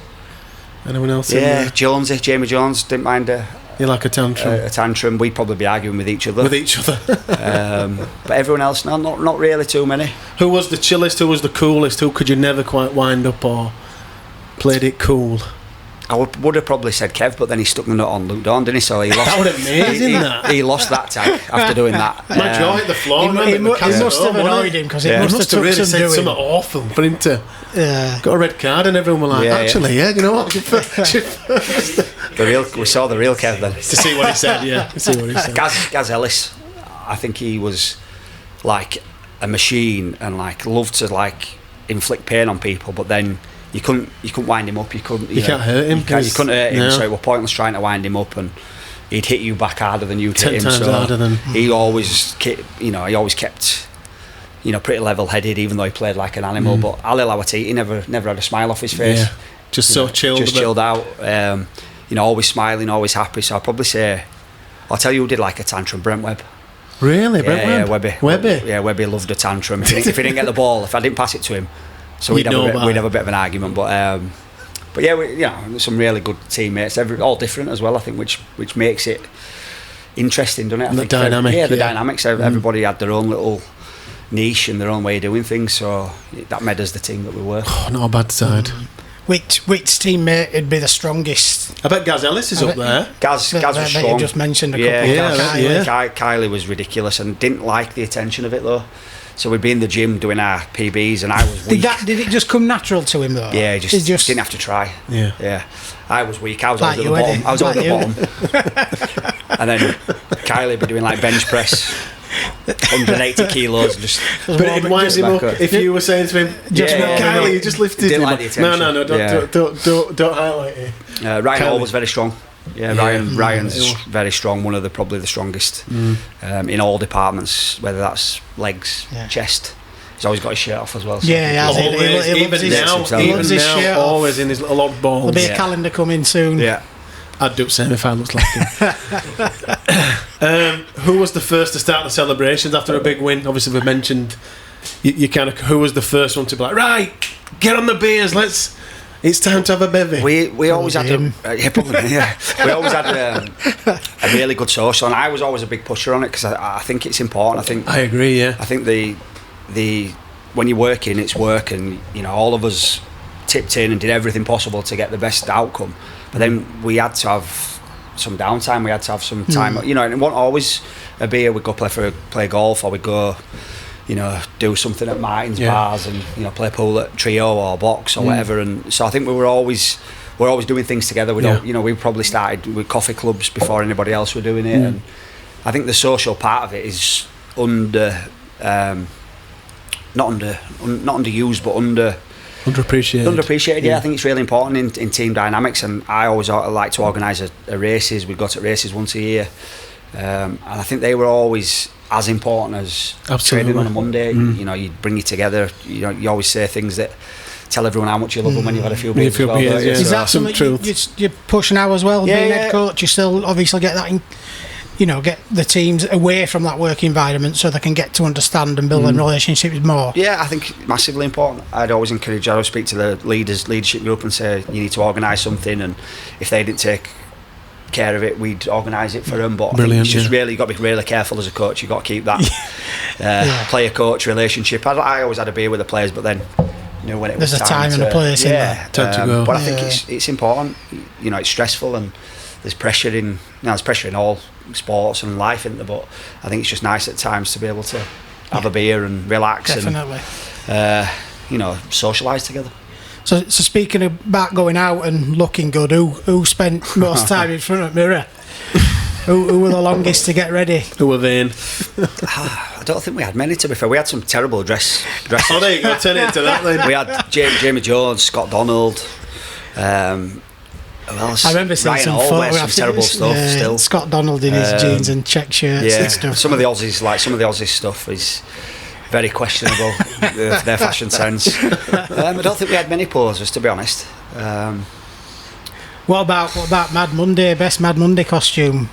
Anyone else? Yeah, Jamie Jones didn't mind you like a tantrum? A tantrum. We'd probably be arguing with each other. But everyone else, no, not really too many. Who was the chillest? Who was the coolest? Who could you never quite wind up or played it cool? I would have probably said Kev, but then he stuck the nut on Luke Dawn, didn't he? So he lost. That would have amazing. He lost that tag after doing that. My jaw hit the floor. It must have annoyed him because it must have really took said something awful for him to got a red card, and everyone were like, actually, you know what? We saw the real Kev then. To see what he said, to see what he said. Gaz Ellis, I think he was like a machine and like loved to like inflict pain on people, but then you couldn't wind him up. You can't hurt him. You couldn't hurt him, so it was pointless trying to wind him up, and he'd hit you back harder than you'd hit him. 10 times harder than. He always kept pretty level-headed, even though he played like an animal. But Ali Lawatiti never had a smile off his face. Yeah. Just so chilled. Just chilled out. Always smiling, always happy. So I'd probably say, I'll tell you who did like a tantrum, Brent Webb. Really? Brent Webb? Yeah, Webby? Yeah, Webby loved a tantrum. If he didn't get the ball, if I didn't pass it to him, so we'd have a bit of an argument. But yeah, some really good teammates, all different as well, I think, which makes it interesting, doesn't it? The dynamic. The dynamics. Everybody had their own little niche and their own way of doing things, so that made us the team that we were. Oh, not a bad side. Which teammate would be the strongest? I bet Gaz Ellis is up there. Gaz was strong. You just mentioned a couple. Kylie was ridiculous and didn't like the attention of it though. So we'd be in the gym doing our PBs and I was weak. Did it just come natural to him though? Yeah, he just didn't have to try. Yeah. I was weak. I was always at the bottom. And then Kylie would be doing like bench press, 180 kilos, and just. But it winds him up if you were saying to him, Kylie, you just lifted him. Like the attention. No, don't highlight it. Ryan Hall was very strong. Ryan's very strong. One of probably the strongest in all departments, whether that's legs, chest. He's always got his shirt off as well. So Even now, always in his little odd ball. There'll be a calendar coming soon. Yeah. I'd do the same if I looked like him. Who was the first to start the celebrations after a big win? Obviously, we mentioned you kind of. Who was the first one to be like, right, get on the beers, it's time to have a bevy. We always had we always had a really good social, and I was always a big pusher on it because I think it's important. I agree. Yeah. I think the when you're working, it's work, and all of us tipped in and did everything possible to get the best outcome. But then we had to have some downtime. We had to have some time. And it wasn't always a beer. We'd go play golf, or we'd go, do something at Martin's bars and play pool at Trio or Box or whatever. And so I think we're always doing things together. We probably started with coffee clubs before anybody else were doing it. And I think the social part of it is not underused, but underappreciated. Yeah, I think it's really important in team dynamics, and I always like to organise a races. We'd go to races once a year, and I think they were always as important as training on a Monday. You bring you together. You always say things that tell everyone how much you love them when you've had a few beers as well. Is that something you push now as well? Being head coach, you still obviously get that in. Get the teams away from that work environment so they can get to understand and build relationships more. Yeah, I think massively important. I'd always speak to the leadership group and say you need to organise something, and if they didn't take care of it, we'd organise it for them. But I think it's just really, you've got to be really careful as a coach. You've got to keep that player-coach relationship. I always had a beer with the players, but then when it was there's a time and a place in there. Time to go. But I think it's important. It's stressful and there's pressure in all sports and life, isn't there? But I think it's just nice at times to be able to have a beer and relax and socialise together. So speaking about going out and looking good, who spent most time in front of the mirror? Who were the longest to get ready? Who were vain? I don't think we had many, to be fair. We had some terrible dresses. Oh, there you go, turn it into that then. We had Jamie Jones, Scott Donald, I remember seeing some photographs, some terrible stuff still. Scott Donald in his jeans and check shirts and stuff. Some of the Aussies stuff is very questionable, their fashion sense. I don't think we had many posers, to be honest. What about Mad Monday? Best Mad Monday costume?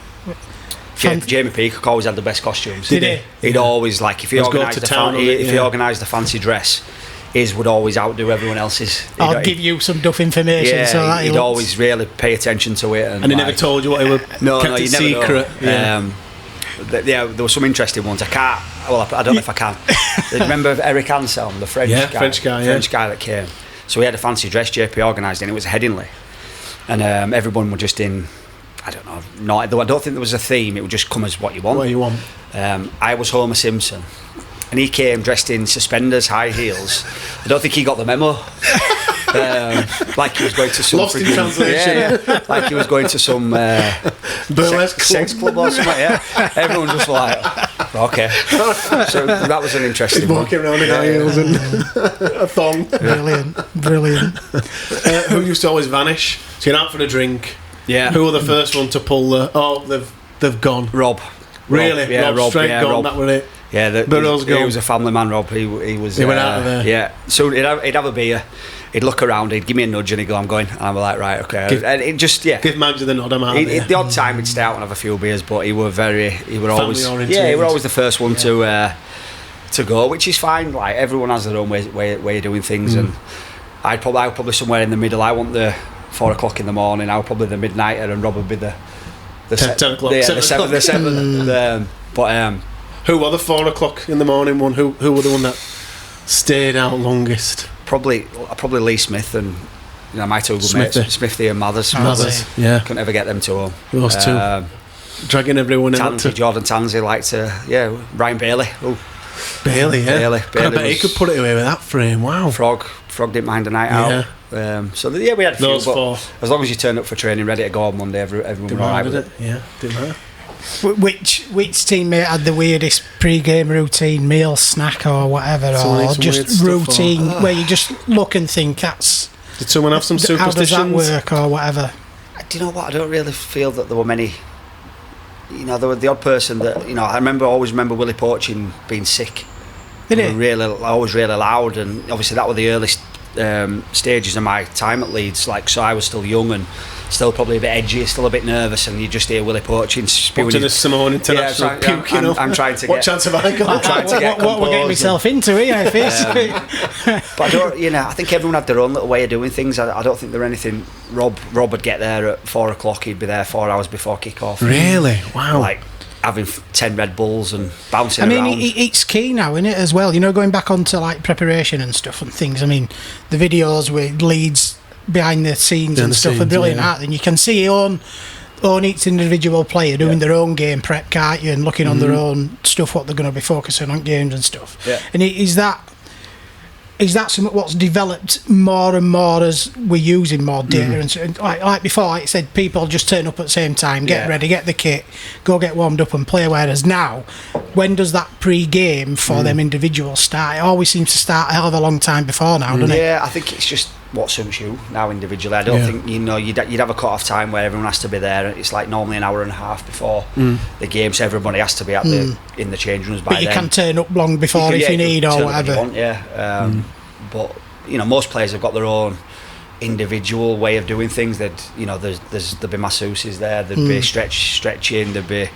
Jamie Peacock always had the best costumes. Did he? He'd always, like, if he organised a fancy dress, his would always outdo everyone else's. I'll give you some duff information. Yeah, so that he'd always really pay attention to it. And he never told you what he was. No, kept it secret. There were some interesting ones. I don't know if I can. Remember Eric Anselm, the French guy that came. So we had a fancy dress JP organised, and it was Headingley. and everyone were just in, I don't know, I don't think there was a theme. It would just come as what you want. What you want. I was Homer Simpson, and he came dressed in suspenders, high heels. I don't think he got the memo. Like he was going to some Lost in translation. like he was going to some burlesque sex club or something. Yeah, everyone just like, okay. So that was an interesting one. Walking around in high heels and a thong. Brilliant. Who used to always vanish? So you're out for a drink. Yeah. Who were the first one to pull the? Oh, they've gone. Rob. Really? Yeah, Rob straight gone. Rob. That was it. Yeah, Burrow's gone. He was a family man, Rob. He was. He went out of there. Yeah. So he'd have a beer. He'd look around. He'd give me a nudge, and he'd go, "I'm going." And I'm like, "Right, okay." And it just give Maggie the nod. I'm out. The odd time he'd stay out and have a few beers, but he were always the first one to go, which is fine. Like everyone has their own way of doing things, and I probably somewhere in the middle. I want the 4 o'clock in the morning. I was probably the midnighter, and Rob would be the 10 o'clock. The 7. But who were the 4 o'clock in the morning one? Who were the one that stayed out longest? Probably Lee Smith and my two good mates, Smithy and Mathers. Yeah. Couldn't ever get them to home. Those two. Dragging everyone out. Jordan Tansey liked to, Ryan Bailey. Ooh. Bailey, yeah. Bailey I bet he could put it away with that frame. Wow. Frog didn't mind a night out. We had a few. Those four. As long as you turned up for training, ready to go on Monday, everyone were alright with it. Yeah, didn't matter. Which teammate had the weirdest pre-game routine, meal, snack, or whatever, or just routine where you just look and think that's? Did someone have some superstitions? How does that work, or whatever? Do you know what? I don't really feel that there were many. There were the odd person that I always remember Willie Porchin being sick. Did he? Always really loud, and obviously that were the earliest stages of my time at Leeds. So I was still young and still probably a bit edgy, still a bit nervous, and you just hear Willie Porchin spewing. Watching the Samoan International puking up. I'm trying to what chance have I got? I'm trying to get what we're getting myself into here, but I don't. I think everyone had their own little way of doing things. I don't think there were anything. Rob would get there at 4 o'clock. He'd be there 4 hours before kick-off. Really? Wow. Like having 10 Red Bulls and bouncing around. It's key now, isn't it, as well? Going back onto preparation and stuff and things. The videos with Leeds behind the scenes and stuff are brilliant, aren't they? And you can see own each individual player doing their own game prep, can't you? And looking on their own stuff, what they're going to be focusing on games and stuff. Yeah. And is that something what's developed more and more as we're using more data? And like before, like I said, people just turn up at the same time, get ready, get the kit, go get warmed up and play. Whereas now, when does that pre-game for them individuals start? It always seems to start a hell of a long time before now, doesn't it? Yeah, I think it's just what suits you now individually. I don't think you'd have a cut-off time where everyone has to be there. It's like normally an hour and a half before the game, so everybody has to be at in the change rooms by then. But you can turn up long before if you need or whatever. But most players have got their own individual way of doing things. There'd be masseuses there, there'd be stretching, there'd be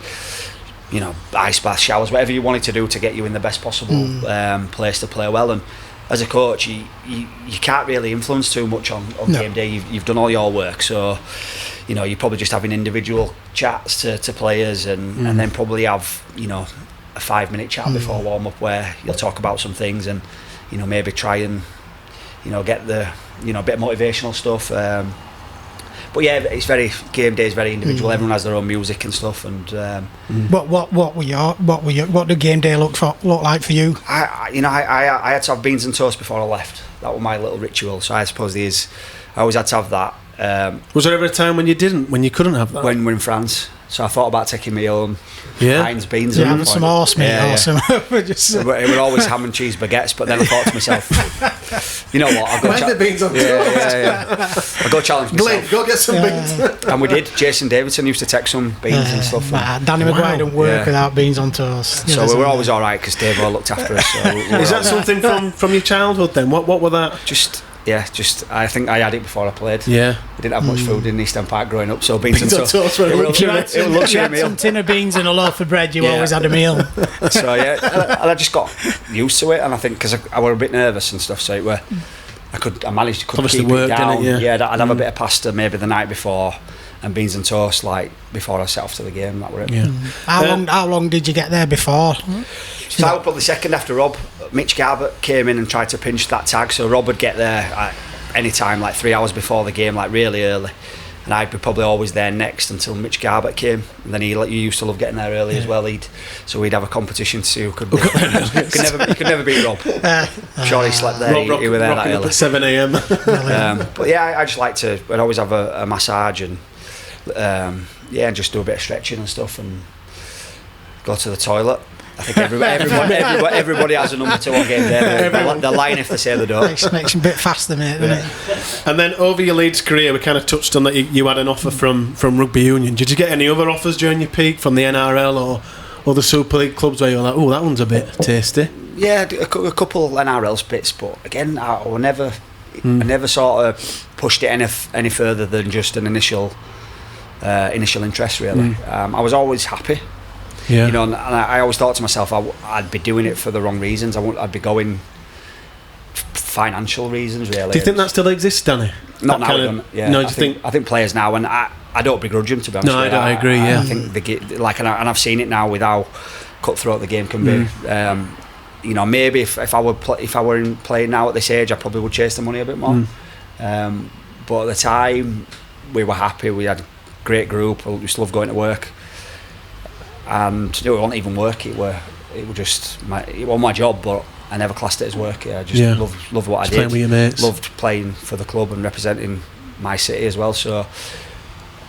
ice bath, showers, whatever you wanted to do to get you in the best possible place to play well. And as a coach, you can't really influence too much on game day. You've done all your work, so you're probably just having individual chats to players, and then probably have a 5-minute chat before warm up where you'll talk about some things and maybe try and get the a bit of motivational stuff. But yeah, it's game day is very individual. Everyone has their own music and stuff. And what did game day look like for you? I had to have beans and toast before I left. That was my little ritual. So I suppose I always had to have that. Was there ever a time when you couldn't have that? When we're in France. So I thought about taking my own Heinz beans. Having some horse meat or some. It were always ham and cheese baguettes, but then I thought to myself, you know what? I'll go Where's the beans on I'll go challenge myself. Go get some beans. And we did. Jason Davidson used to take some beans and stuff. Danny McGuire don't work without beans on toast. So we were always all right because Dave all looked after us. So is that something from your childhood then? What were that? I think I had it before I played. Yeah. We didn't have much food in East End Park growing up, so beans and toast. If you had some tin of beans and a loaf of bread, you always had a meal. So and I just got used to it, and I think because I was a bit nervous and stuff, so I managed to keep it down. I'd have a bit of pasta maybe the night before, and beans and toast before I set off to the game. That were it. Yeah. How long did you get there before? So I was probably second after Rob. Mitch Garbutt came in and tried to pinch that tag, so Rob would get there any time, 3 hours before the game, really early. and I'd be probably always there next until Mitch Garbutt came, and then he used to love getting there early as well. So we'd have a competition to see who could be. You could never beat Rob. I'm sure he slept there. He were there that early. At 7 a.m. But yeah, I just like to. I'd always have a massage and and just do a bit of stretching and stuff and go to the toilet. I think everybody has a number 2 on game day. They're lying if they say they don't. Makes a bit faster, mate, doesn't it? And then over your Leeds career, we kind of touched on that you had an offer from Rugby Union. Did you get any other offers during your peak from the NRL or the Super League clubs where you were like, oh, that one's a bit tasty? Yeah, a couple NRL bits, but again, I never sort of pushed it any further than just an initial interest, really. I was always happy. Yeah. You know, and I always thought to myself, I'd be doing it for the wrong reasons. I'd be going financial reasons, really. Do you think that still exists, Danny? Not now. Yeah. No, I think players now, and I don't begrudge them, to be honest. No, I agree. Yeah. I think and I've seen it now with how cutthroat the game can be. You know, maybe if I were playing now at this age, I probably would chase the money a bit more. But at the time, we were happy. We had a great group. We just loved going to work. And it wasn't even work. It was my job, but I never classed it as work. I just loved what I did. Playing with your mates. Loved playing for the club and representing my city as well. So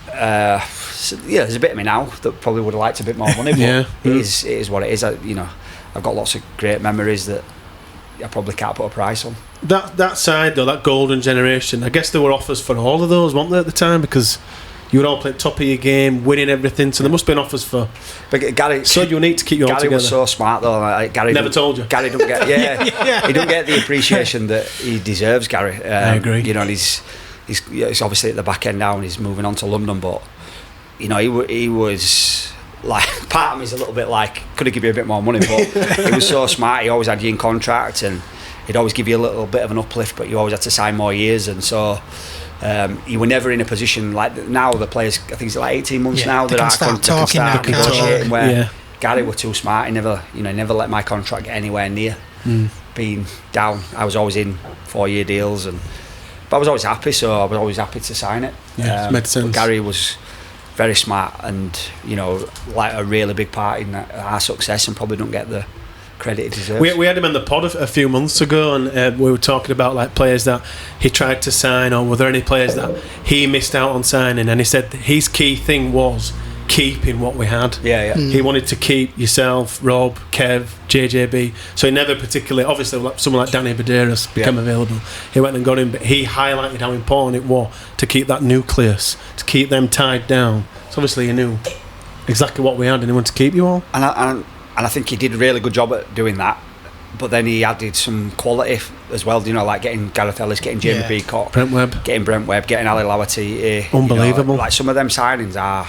there's a bit of me now that probably would have liked a bit more money. But it is what it is. I've got lots of great memories that I probably can't put a price on. That side though, that golden generation. I guess there were offers for all of those, weren't there, at the time? Because you would all play top of your game, winning everything. So there must have been offers for. But Gary, so unique to keep you all together. Gary was so smart though. Gary never told you. Gary don't get he don't get the appreciation that he deserves. Gary, I agree. You know, and he's obviously at the back end now, and he's moving on to London. But you know, he was like, part of me is a little bit like, could have given you a bit more money, but he was so smart. He always had you in contract, and he'd always give you a little bit of an uplift, but you always had to sign more years, and so. You were never in a position like now. The players, I think it's like 18 months now that I can start negotiating. Where Gary were too smart. He never let my contract get anywhere near being down. I was always in 4-year deals, but I was always happy. So I was always happy to sign it. Yeah, it made sense. Gary was very smart, and you know, like a really big part in our success, and probably don't get the credit he deserves. We had him on the pod a few months ago, and we were talking about like players that he tried to sign, or were there any players that he missed out on signing, and he said his key thing was keeping what we had. He wanted to keep yourself, Rob, Kev, JJB, so he never particularly, obviously like someone like Danny McGuire became available, he went and got him, but he highlighted how important it was to keep that nucleus, to keep them tied down. So obviously he knew exactly what we had, and he wanted to keep you all. And I think he did a really good job at doing that. But then he added some quality as well, you know, like getting Gareth Ellis, getting Jamie Peacock, Brent Webb, getting Ali Lawaty. Unbelievable. You know, like some of them signings are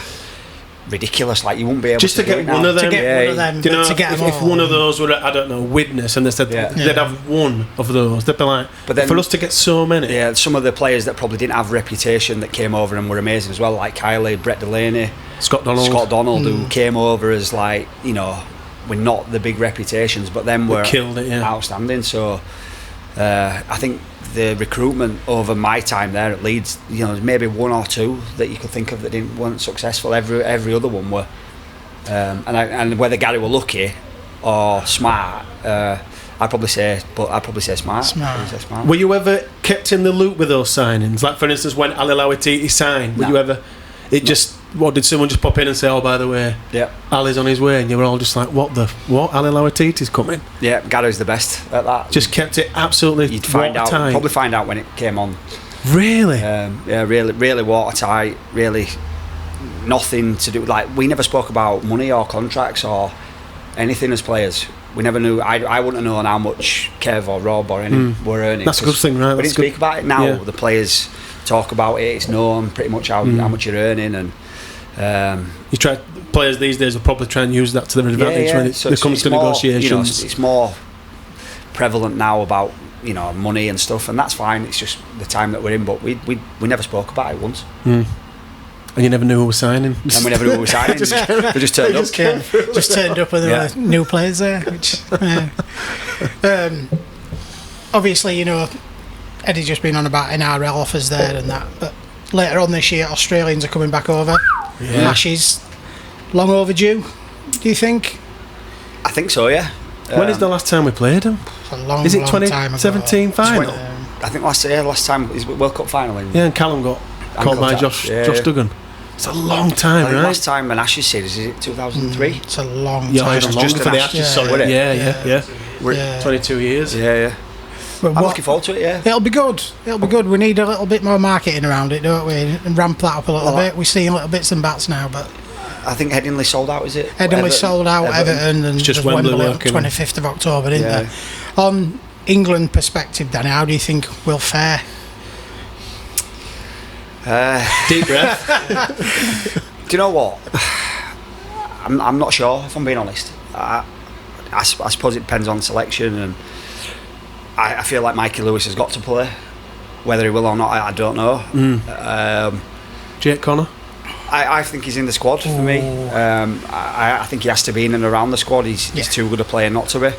ridiculous. Like you wouldn't be able just to get one of them. You know, if one of those were, I don't know, Widnes, and they said they'd have one of those, they'd be like, but then, for us to get so many. Yeah, some of the players that probably didn't have reputation that came over and were amazing as well, like Kylie, Brett Delaney, Scott Donald, who came over as like, you know, we're not the big reputations, but then we're outstanding. So I think the recruitment over my time there at Leeds, you know, there's maybe one or two that you could think of that weren't successful. Every other one were, and whether Gary were lucky or smart, I'd probably say smart. Were you ever kept in the loop with those signings? Like for instance, when Ali Lawaty signed, were you ever? Did someone just pop in and say, oh, by the way, Ali's on his way, and you were all just like, what? Ali Lawaty's coming? Yeah, Gary's the best at that. Just kept it absolutely You'd probably find out when it came on. Really? Really watertight, really nothing to do. Like, we never spoke about money or contracts or anything as players. We never knew. I wouldn't have known how much Kev or Rob or any were earning. That's a good thing, right? We didn't speak about it. Now the players talk about it. It's known pretty much how much you're earning, and you try. Players these days will probably try and use that to their advantage when it comes to negotiations. You know, it's more prevalent now about, you know, money and stuff, and that's fine. It's just the time that we're in. But we never spoke about it once. And you never knew who was signing. And we never knew who was signing. We just turned up. Just turned up with the new players there. Which, obviously, you know, Eddie's just been on about NRL offers there and that. But later on this year, Australians are coming back over. Yeah. Ashes, long overdue, do you think? I think so, yeah. When is the last time we played them? It's a long, Is it long time ago. 2017 final? I think last time is World Cup final. Yeah, and Callum got called by Josh Duggan. It's a long time, right? Last time an Ashes series, is it 2003? It's a long time. Yeah, it's longer for the Ashes, sorry. Yeah. 22 years. Yeah. But I'm looking forward to it, yeah. It'll be good. We need a little bit more marketing around it, don't we? And ramp that up a little bit. We're seeing little bits and bats now, but... I think Headingley sold out, is it? Headingley sold out, Everton, and it's just Wembley Wembley on 25th of October, didn't there? On England perspective, Danny, how do you think we'll fare? Deep breath. Do you know what? I'm not sure, if I'm being honest. I suppose it depends on selection, and I feel like Mikey Lewis has got to play. Whether he will or not, I don't know. Jake Connor? I think he's in the squad for me. I think he has to be in and around the squad. He's too good a player not to be.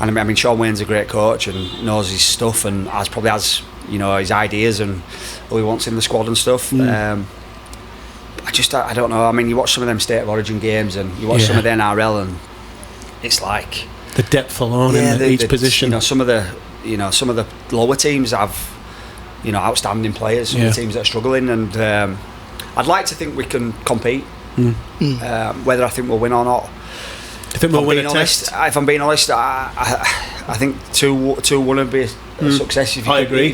And I mean, Sean Wayne's a great coach and knows his stuff, and probably has his ideas and who he wants in the squad and stuff. I don't know. I mean, you watch some of them State of Origin games and you watch some of the NRL, and it's like the depth alone in each position. Some of the lower teams have outstanding players. Some of the teams that are struggling, and I'd like to think we can compete. Whether I think we'll win or not, I think we'll win a test. If I'm being honest, I think 2-1 would be a success. If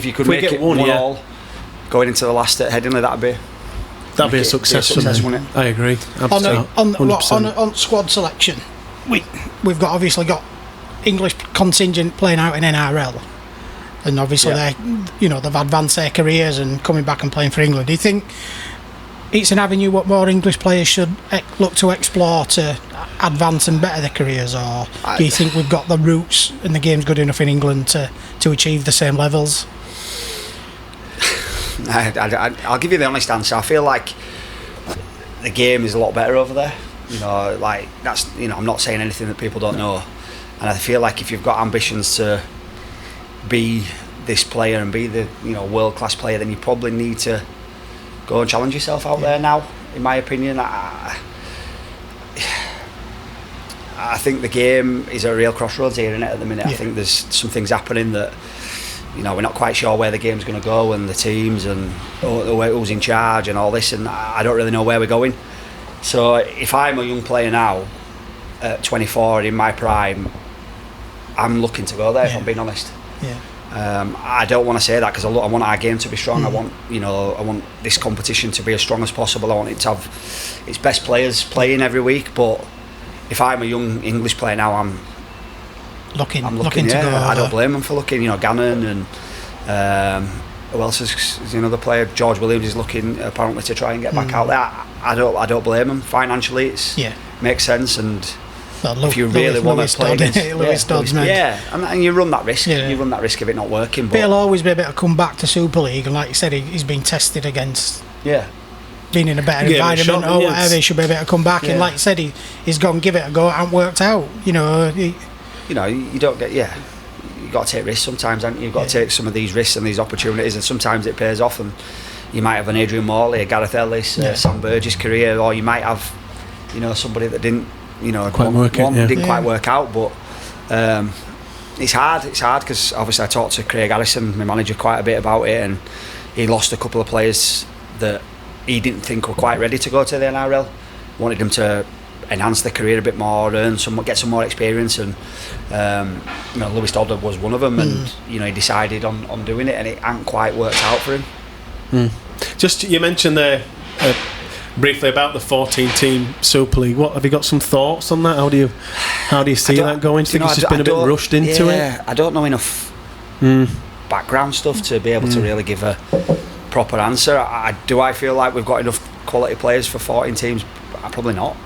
you could make it 1-1 going into the last at Headingley, that'd be a success, wouldn't it? I agree. On squad selection, we've obviously got English contingent playing out in NRL, and obviously they've advanced their careers and coming back and playing for England. Do you think it's an avenue what more English players should look to explore to advance and better their careers, or do you think we've got the roots and the game's good enough in England to achieve the same levels? I'll give you the honest answer. I feel like the game is a lot better over there. I'm not saying anything that people don't know, and I feel like if you've got ambitions to be this player and be the world class player, then you probably need to go and challenge yourself out there now. In my opinion, I think the game is at a real crossroads here, isn't it, at the minute? I think there's some things happening that we're not quite sure where the game's going to go, and the teams and who's in charge and all this, and I don't really know where we're going. So if I'm a young player now at 24 in my prime, I'm looking to go there, if I'm being honest. I don't want to say that because I want our game to be strong. I want this competition to be as strong as possible. I want it to have its best players playing every week. But if I'm a young English player now, I'm looking to go. I don't blame them for looking. Gannon and who else is another player? George Williams is looking apparently to try and get back out there. I don't blame them. Financially, it makes sense, and if you really want to play against and you run that risk. You run that risk of it not working. But it'll always be a bit of come back to Super League, and like you said, he's been tested against being in a better environment or whatever. He should be able to come back, and like you said, he's gone give it a go. It hasn't worked out. You don't get you got to take risks sometimes, haven't you? You've got to take some of these risks and these opportunities, and sometimes it pays off. And you might have an Adrian Morley, a Gareth Ellis, Sam Burgess career, or you might have somebody that didn't didn't quite work out. But it's hard because obviously I talked to Craig Harrison, my manager, quite a bit about it, and he lost a couple of players that he didn't think were quite ready to go to the NRL. Wanted them to enhance their career a bit more, get some more experience, and Lewis Dodder was one of them, and he decided on doing it, and it hadn't quite worked out for him. Just you mentioned there briefly about the 14-team Super League. What have you got some thoughts on that? How do you see that going? Do you think it's just been a bit rushed into it? Yeah, I don't know enough background stuff to be able to really give a proper answer. Do I feel like we've got enough quality players for 14 teams? Probably not.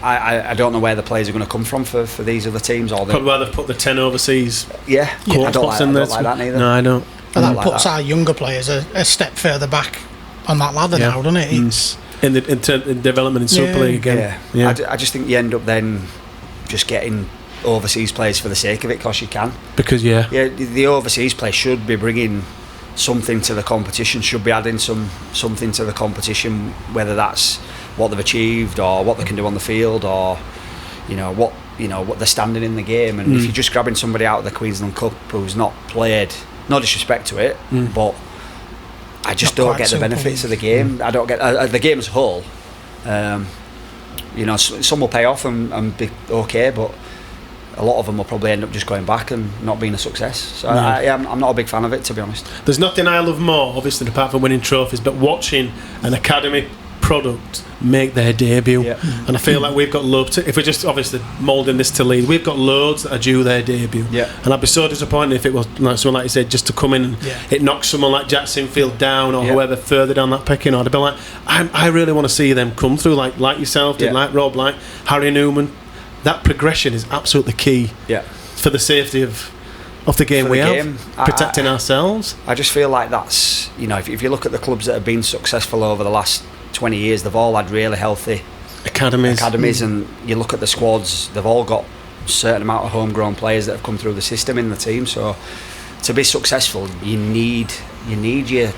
I don't know where the players are going to come from for these other teams. Probably where they've put the 10 overseas. I don't like that neither. No, I don't. And that puts our younger players a step further back on that ladder now, doesn't it? It's in development in Super League again. I just think you end up then just getting overseas players for the sake of it, because you can. Because the overseas players should be bringing something to the competition, should be adding something to the competition, whether that's what they've achieved or what they can do on the field, or what they're standing in the game. And if you're just grabbing somebody out of the Queensland Cup who's not played, no disrespect to it, but I just don't get the benefits of the game. I don't get the game as a whole. Some will pay off and be okay, but a lot of them will probably end up just going back and not being a success. So I'm not a big fan of it, to be honest. There's nothing I love more, obviously, apart from winning trophies, but watching an academy product make their debut. And I feel like we've got loads. If we're just obviously moulding this to Leeds, we've got loads that are due their debut. And I'd be so disappointed if it was like someone like you said, just to come in and it knocks someone like Jack Sinfield down, or whoever further down that pecking order. I'd be like, I really want to see them come through, like yourself did, like Rob, like Harry Newman. That progression is absolutely key for the safety of the game protecting ourselves. I just feel like that's, if you look at the clubs that have been successful over the last 20 years, they've all had really healthy academies, and you look at the squads, they've all got a certain amount of homegrown players that have come through the system in the team. So to be successful, you need your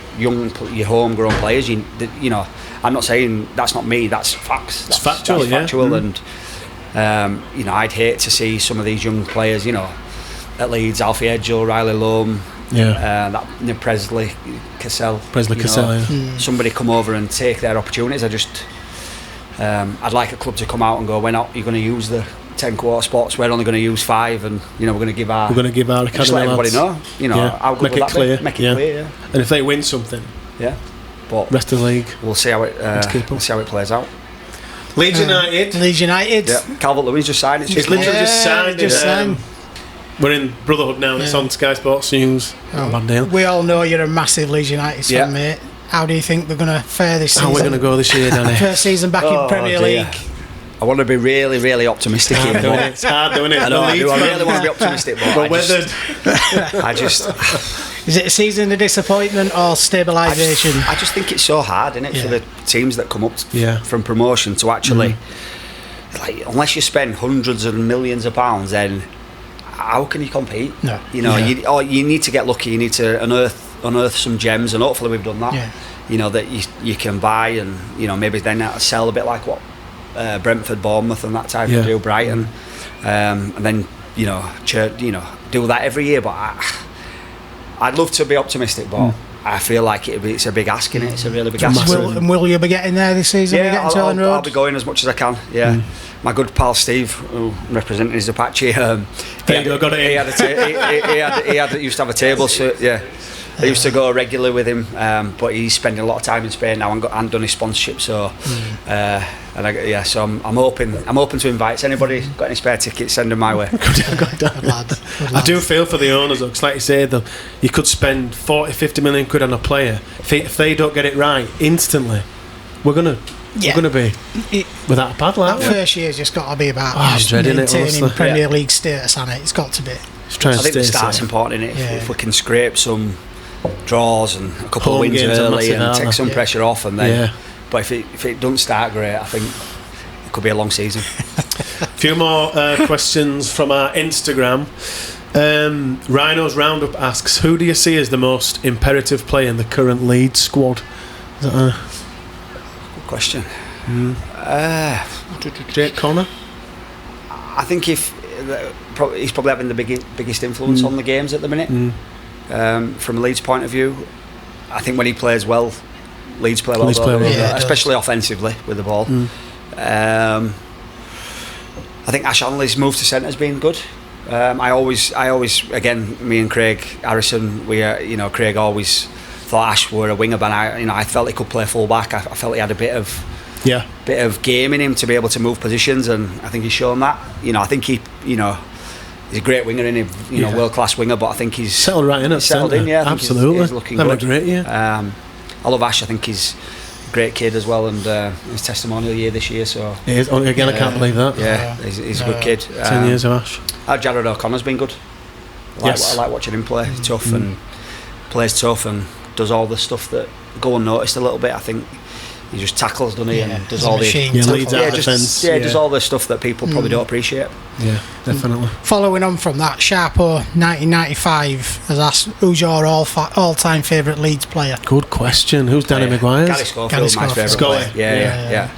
homegrown players. I'm not saying that's not me, that's facts. That's factual. And I'd hate to see some of these young players, at Leeds, Alfie Edgell, Riley Loam, Presley Cassell, somebody come over and take their opportunities. I'd like a club to come out and go, you're going to use the 10 quarter spots, we're only going to use 5, and we're going to give our academy, just let everybody know, how good would that be? Make it clear. And if they win something, but rest of the league, we'll see how it plays out. Leeds United. Yeah. Calvert-Lewin's just signed it. He's literally just signed. We're in Brotherhood now, and it's on Sky Sports News. Bad deal. We all know you're a massive Leeds United fan, mate. How do you think they're going to fare this season? How are we going to go this year, Danny? First season back in Premier League. I want to be really, really optimistic here. It's hard doing it. I really want to be optimistic, but I just Is it a season of disappointment or stabilisation? I just think it's so hard, isn't it, for the teams that come up from promotion to actually, unless you spend hundreds of millions of pounds, then how can you compete? No. You need to get lucky. You need to unearth some gems, and hopefully we've done that. That you can buy, and maybe then sell a bit like what Brentford, Bournemouth, and that type of do, Brighton, and then do that every year. But I'd love to be optimistic, but I feel like it's a big ask, innit? It's a really big ask. Will you be getting there this season? I'll be going as much as I can. My good pal Steve, who represented his Apache, he used to have a table, so I used to go regularly with him, but he's spending a lot of time in Spain now and done his sponsorship. So, so I'm open to invites. Anybody got any spare tickets? Send them my way. Good lad. I do feel for the owners, because like you say, you could spend 40-50 million quid on a player. If they don't get it right instantly, we're gonna be without a padlock. That first year's just got to be about maintaining Premier League status on it. It's got to be. I think the start's important, innit? If we can scrape some draws and a couple of wins early and take some pressure off, and then but if it doesn't start great, I think it could be a long season. A few more questions from our Instagram. Rhinos Roundup asks, who do you see as the most imperative player in the current Leeds squad? Is that good question? Jake Connor? I think he's probably having the biggest influence on the games at the minute. From a Leeds point of view, I think when he plays well, Leeds play well, especially offensively with the ball. I think Ash Hanley's move to centre has been good. I always, again, me and Craig Harrison, Craig always thought Ash were a winger, but I felt he could play full back. I felt he had a bit of game in him to be able to move positions, and I think he's shown that. I think he's a great winger, in world class winger, but I think he's settled right in. Settled in, yeah. I think absolutely. He's looking good. Great, I love Ash. I think he's a great kid as well, and his testimonial year this year. So I can't believe that. Yeah, he's a good kid. 10 years of Ash. Jared O'Connor's been good. I like watching him play. Tough and plays tough and does all the stuff that go unnoticed a little bit. I think he just tackles, doesn't he, and does he's a all the machine leads out tackler. defence. does all the stuff that people probably don't appreciate. Yeah, definitely. Following on from that, Sharpo 1995 has asked, who's your all-time favourite Leeds player? Good question. Who's Danny McGuire? Gary Schofield, my favourite Scully. player.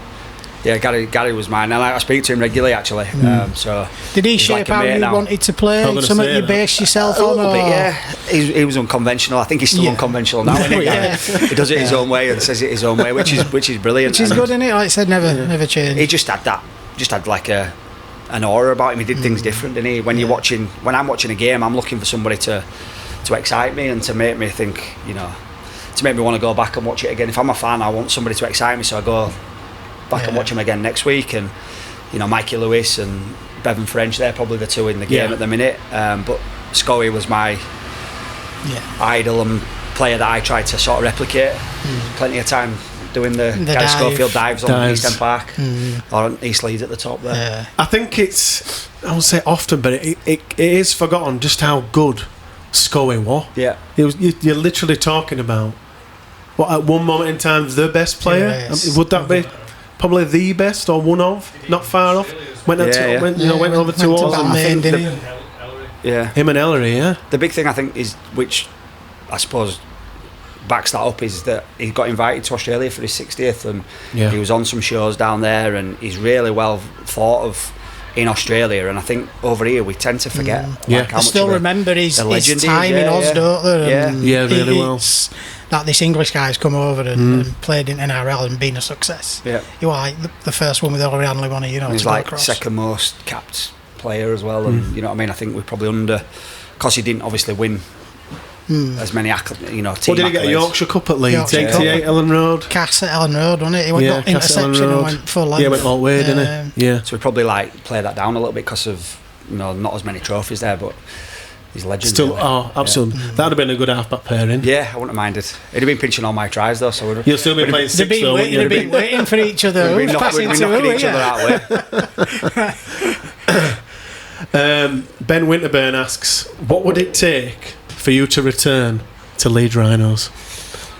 Yeah, Gary was mine, and I speak to him regularly actually. So did he he's shape like a how mate you now. wanted to play? Something you based yourself a on? little bit, or? yeah. He was unconventional. I think he's still unconventional now. Isn't he? Yeah. He does it his own way and says it his own way, which is brilliant. Which is good, isn't it? Like I said, never changed. He just had like an aura about him. He did things different, didn't he? When I'm watching a game, I'm looking for somebody to excite me and to make me think, to make me want to go back and watch it again. If I'm a fan, I want somebody to excite me, so I go back and watch him again next week. And Mikey Lewis and Bevan French, they're probably the two in the game at the minute. But Scully was my idol and player that I tried to sort of replicate. Plenty of time doing the Gary Schofield dives on East End Park or on East Leeds at the top there. Yeah. I think it's, I won't say often, but it is forgotten just how good Scully was. Yeah. You're literally talking about what at one moment in time the best player. Would that be probably the best or one of? Not far off. Went over to us. Him and Ellery. Yeah. The big thing I think is, which I suppose backs that up, is that he got invited to Australia for his 60th, and he was on some shows down there, and he's really well thought of in Australia. And I think over here we tend to forget. How much still remember his time in Oz, don't they? Yeah, really well. That this English guy's come over and played in NRL and been a success. Yeah, you were like the first one with Ellery Hanley money. He's like second most capped player as well, and you know what I mean. I think we're probably because he didn't obviously win as many team what did he get? A Yorkshire Cup at Leeds, 88 Cup. Ellen Road. Cass at Ellen Road, wasn't it? He got interception and went full length. Yeah, went all way, didn't he? Yeah. So we probably play that down a little bit because of not as many trophies there, but he's legend. Still, absolutely. That'd have been a good half-back pairing. Yeah, I wouldn't have minded. He'd have been pinching all my tries though, so you'll still be playing six though. You'd have been waiting for each other. We'd be knocking each other out. Ben Winterburn asks, what would it take for you to return to Leeds Rhinos?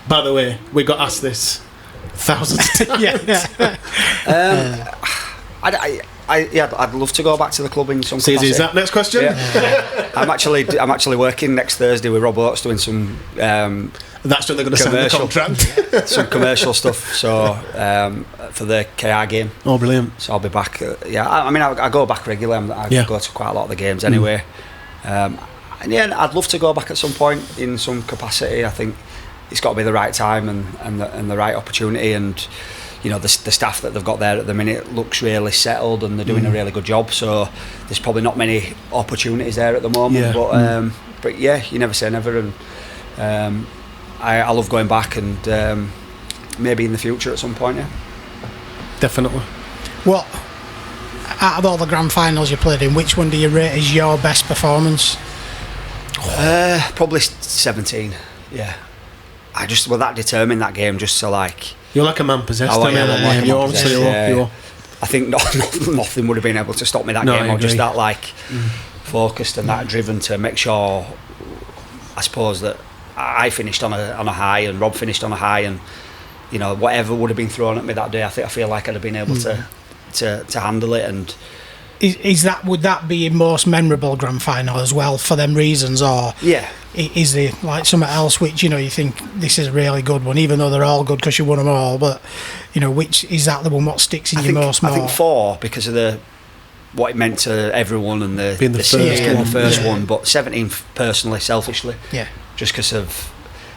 By the way, we got asked this thousands of times. I'd love to go back to the club in some capacity. Is that next question? Yeah. I'm actually working next Thursday with Rob Oates doing some. That's when they're going to sign the contract. Some commercial stuff. So for the KR game. Oh, brilliant! So I'll be back. I go back regularly. I go to quite a lot of the games anyway. And I'd love to go back at some point in some capacity. I think it's got to be the right time and the right opportunity, and the staff that they've got there at the minute looks really settled and they're doing a really good job. So there's probably not many opportunities there at the moment. But you never say never, and I love going back, and maybe in the future at some point. Yeah, definitely. What, out of all the grand finals you played in, which one do you rate as your best performance? Probably 17. Yeah, that determined that game just so you're like a man possessed. I think nothing would have been able to stop me that game. I was just that focused and that driven to make sure, I suppose, that I finished on a high and Rob finished on a high, and whatever would have been thrown at me that day, I feel like I'd have been able to handle it. And would that be your most memorable grand final as well for them reasons, or is there something else which you think this is a really good one, even though they're all good because you won them all, but which is that the one what sticks in your most? I think 4 because of what it meant to everyone and the first one, but 17 personally, selfishly, just because of,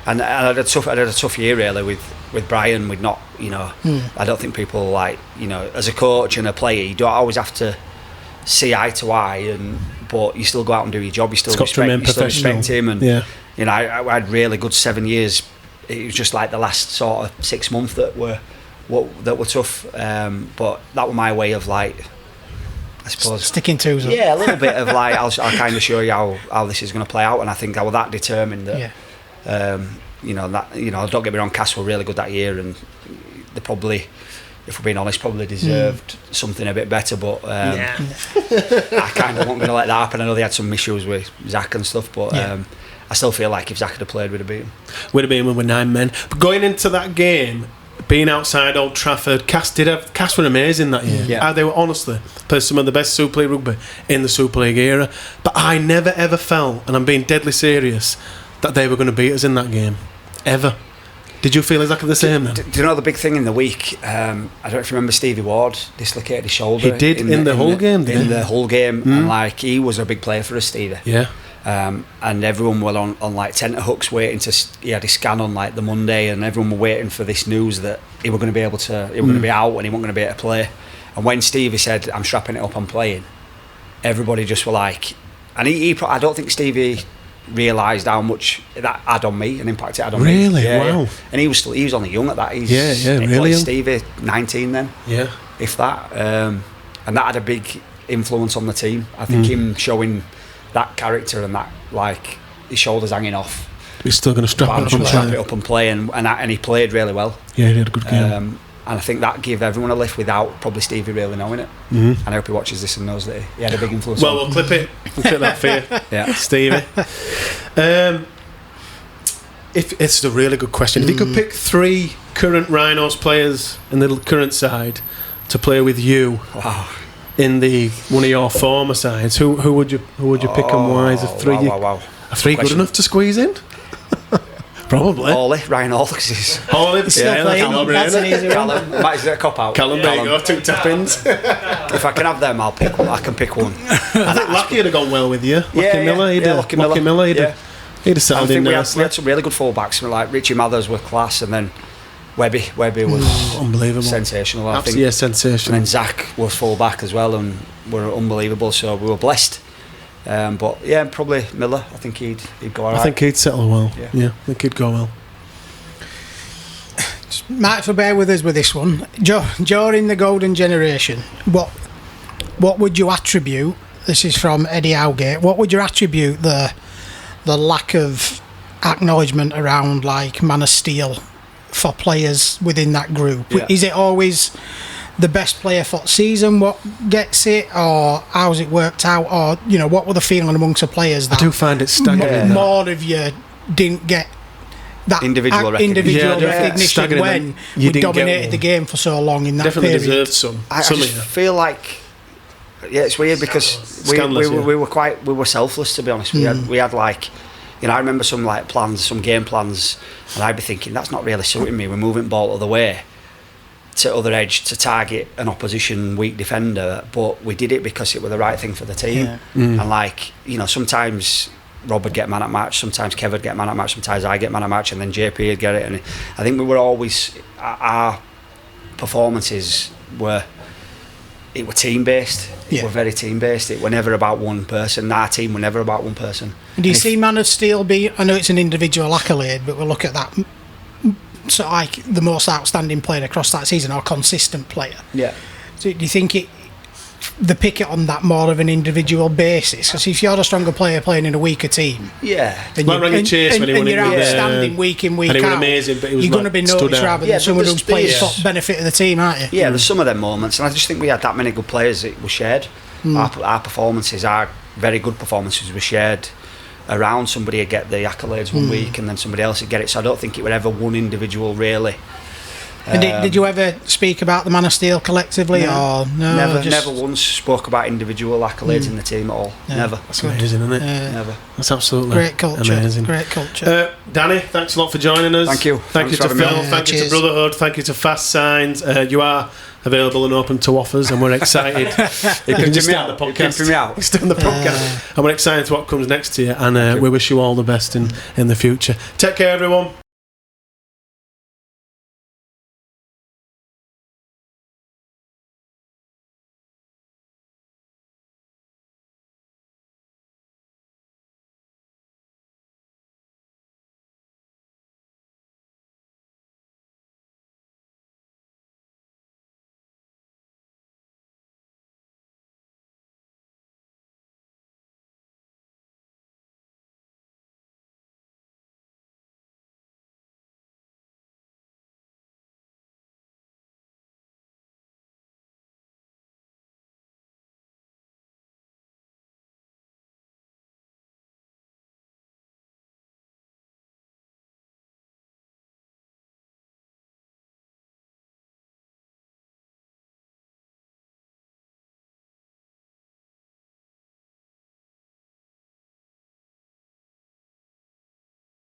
and I had a tough year really with Brian. We'd not, I don't think people as a coach and a player, you don't always have to see eye to eye, but you still go out and do your job. You still respect him, and I had really good 7 years. It was just the last sort of 6 months that were tough, but that was my way of I suppose sticking to it. Yeah, a little bit of I'll kind of show you how this is going to play out, and I think I was that determined that don't get me wrong, Cass were really good that year, and they probably, if we're being honest, probably deserved something a bit better, but I kind of wasn't going to let that happen. I know they had some issues with Zach and stuff, but I still feel like if Zach had played, we'd have beaten him. We'd have beaten him with 9 men. But going into that game, being outside Old Trafford, Cass were amazing that year. Yeah. They were honestly played some of the best Super League rugby in the Super League era. But I never ever felt, and I'm being deadly serious, that they were going to beat us in that game. Ever. Did you feel exactly the same then? Do you know the big thing in the week? I don't know if you remember Stevie Ward dislocated his shoulder. He did in the whole game. In the whole game, and like he was a big player for us, Stevie. Yeah. And everyone were on like tenterhooks waiting he had his scan on like the Monday, and everyone were waiting for this news that he were going to be able to, he were going to be out and he wasn't going to be able to play. And when Stevie said, "I'm strapping it up, I'm playing," everybody just were like, and I don't think Stevie realised how much that had on me and impact it had on me. Really? Wow. Yeah. And he was only young at that. Really young. Stevie, 19 then. Yeah. If that. And that had a big influence on the team. I think him showing that character and that, like, his shoulders hanging off. He's still going to strap it up and play, and he played really well. Yeah, he had a good game. And I think that gave everyone a lift without probably Stevie really knowing it. And I hope he watches this and knows that he had a big influence. Well, we'll clip it. We'll clip that for you, yeah, Stevie. If it's a really good question, if you could pick 3 current Rhinos players in the current side to play with you, wow, in one of your former sides, who would you pick and why? Is 3 wow. Are 3 good enough to squeeze in? Probably. Ryan Hall, because he's Callum, that's an easy one. is it a cop out? Callum, there you go, 2 tap-ins. If I can have them, I can pick one. I think Lucky would have gone well with you. Lucky Miller, he'd have settled in we nicely. had some really good fullbacks. Like Richie Mathers were class, and then Webby was unbelievable, sensational. Absolutely sensational. And then Zach was fullback as well, and were unbelievable. So we were blessed. But yeah, probably Miller. I think he'd go alright. I think he'd settle well. Yeah, I think he'd go well. Might have to bear with us with this one. During the golden generation, what would you attribute? This is from Eddie Howgate. What would you attribute the lack of acknowledgement around like Man of Steel for players within that group? Yeah. Is it always the best player for the season what gets it, or how's it worked out, or what were the feeling amongst the players that I do find it staggering more of you didn't get that individual recognition when we dominated the game for so long in that definitely period. Deserved some. I just feel like it's weird because we were selfless, to be honest. We had like, I remember some like plans, some game plans, and I'd be thinking that's not really suiting me. We're moving ball other way to other edge to target an opposition weak defender, but we did it because it was the right thing for the team. And like, sometimes Rob would get man at match, sometimes Kev would get man at match, sometimes I get man at match, and then JP would get it. And I think we were always, our performances were team based. We're very team based. It were never about one person. Our team were never about one person. Do you see Man of Steel be, I know it's an individual accolade, but we'll look at that, so like the most outstanding player across that season or consistent player. Yeah. So do you think they pick it on that more of an individual basis? Because if you're a stronger player playing in a weaker team, and you're outstanding week in, week out, amazing, but you're going to be noticed rather than someone who's playing for benefit of the team, aren't you? Yeah, there's some of them moments, and I just think we had that many good players that were shared. Our performances, our very good performances were shared around. Somebody would get the accolades one week and then somebody else would get it, so I don't think it would ever one individual really. And did you ever speak about the Man of Steel collectively? No, never once spoke about individual accolades in the team at all. Never. That's amazing, isn't it? Never. That's absolutely great culture. Amazing. Great culture. Danny, thanks a lot for joining us. Thank you. Thank you to Phil. Thank you to Brotherhood. Thank you to Fast Signs. You are available and open to offers, and we're excited. You can just start the podcast. He's doing the podcast, and we're excited to what comes next to you. And we wish you all the best in the future. Take care, everyone.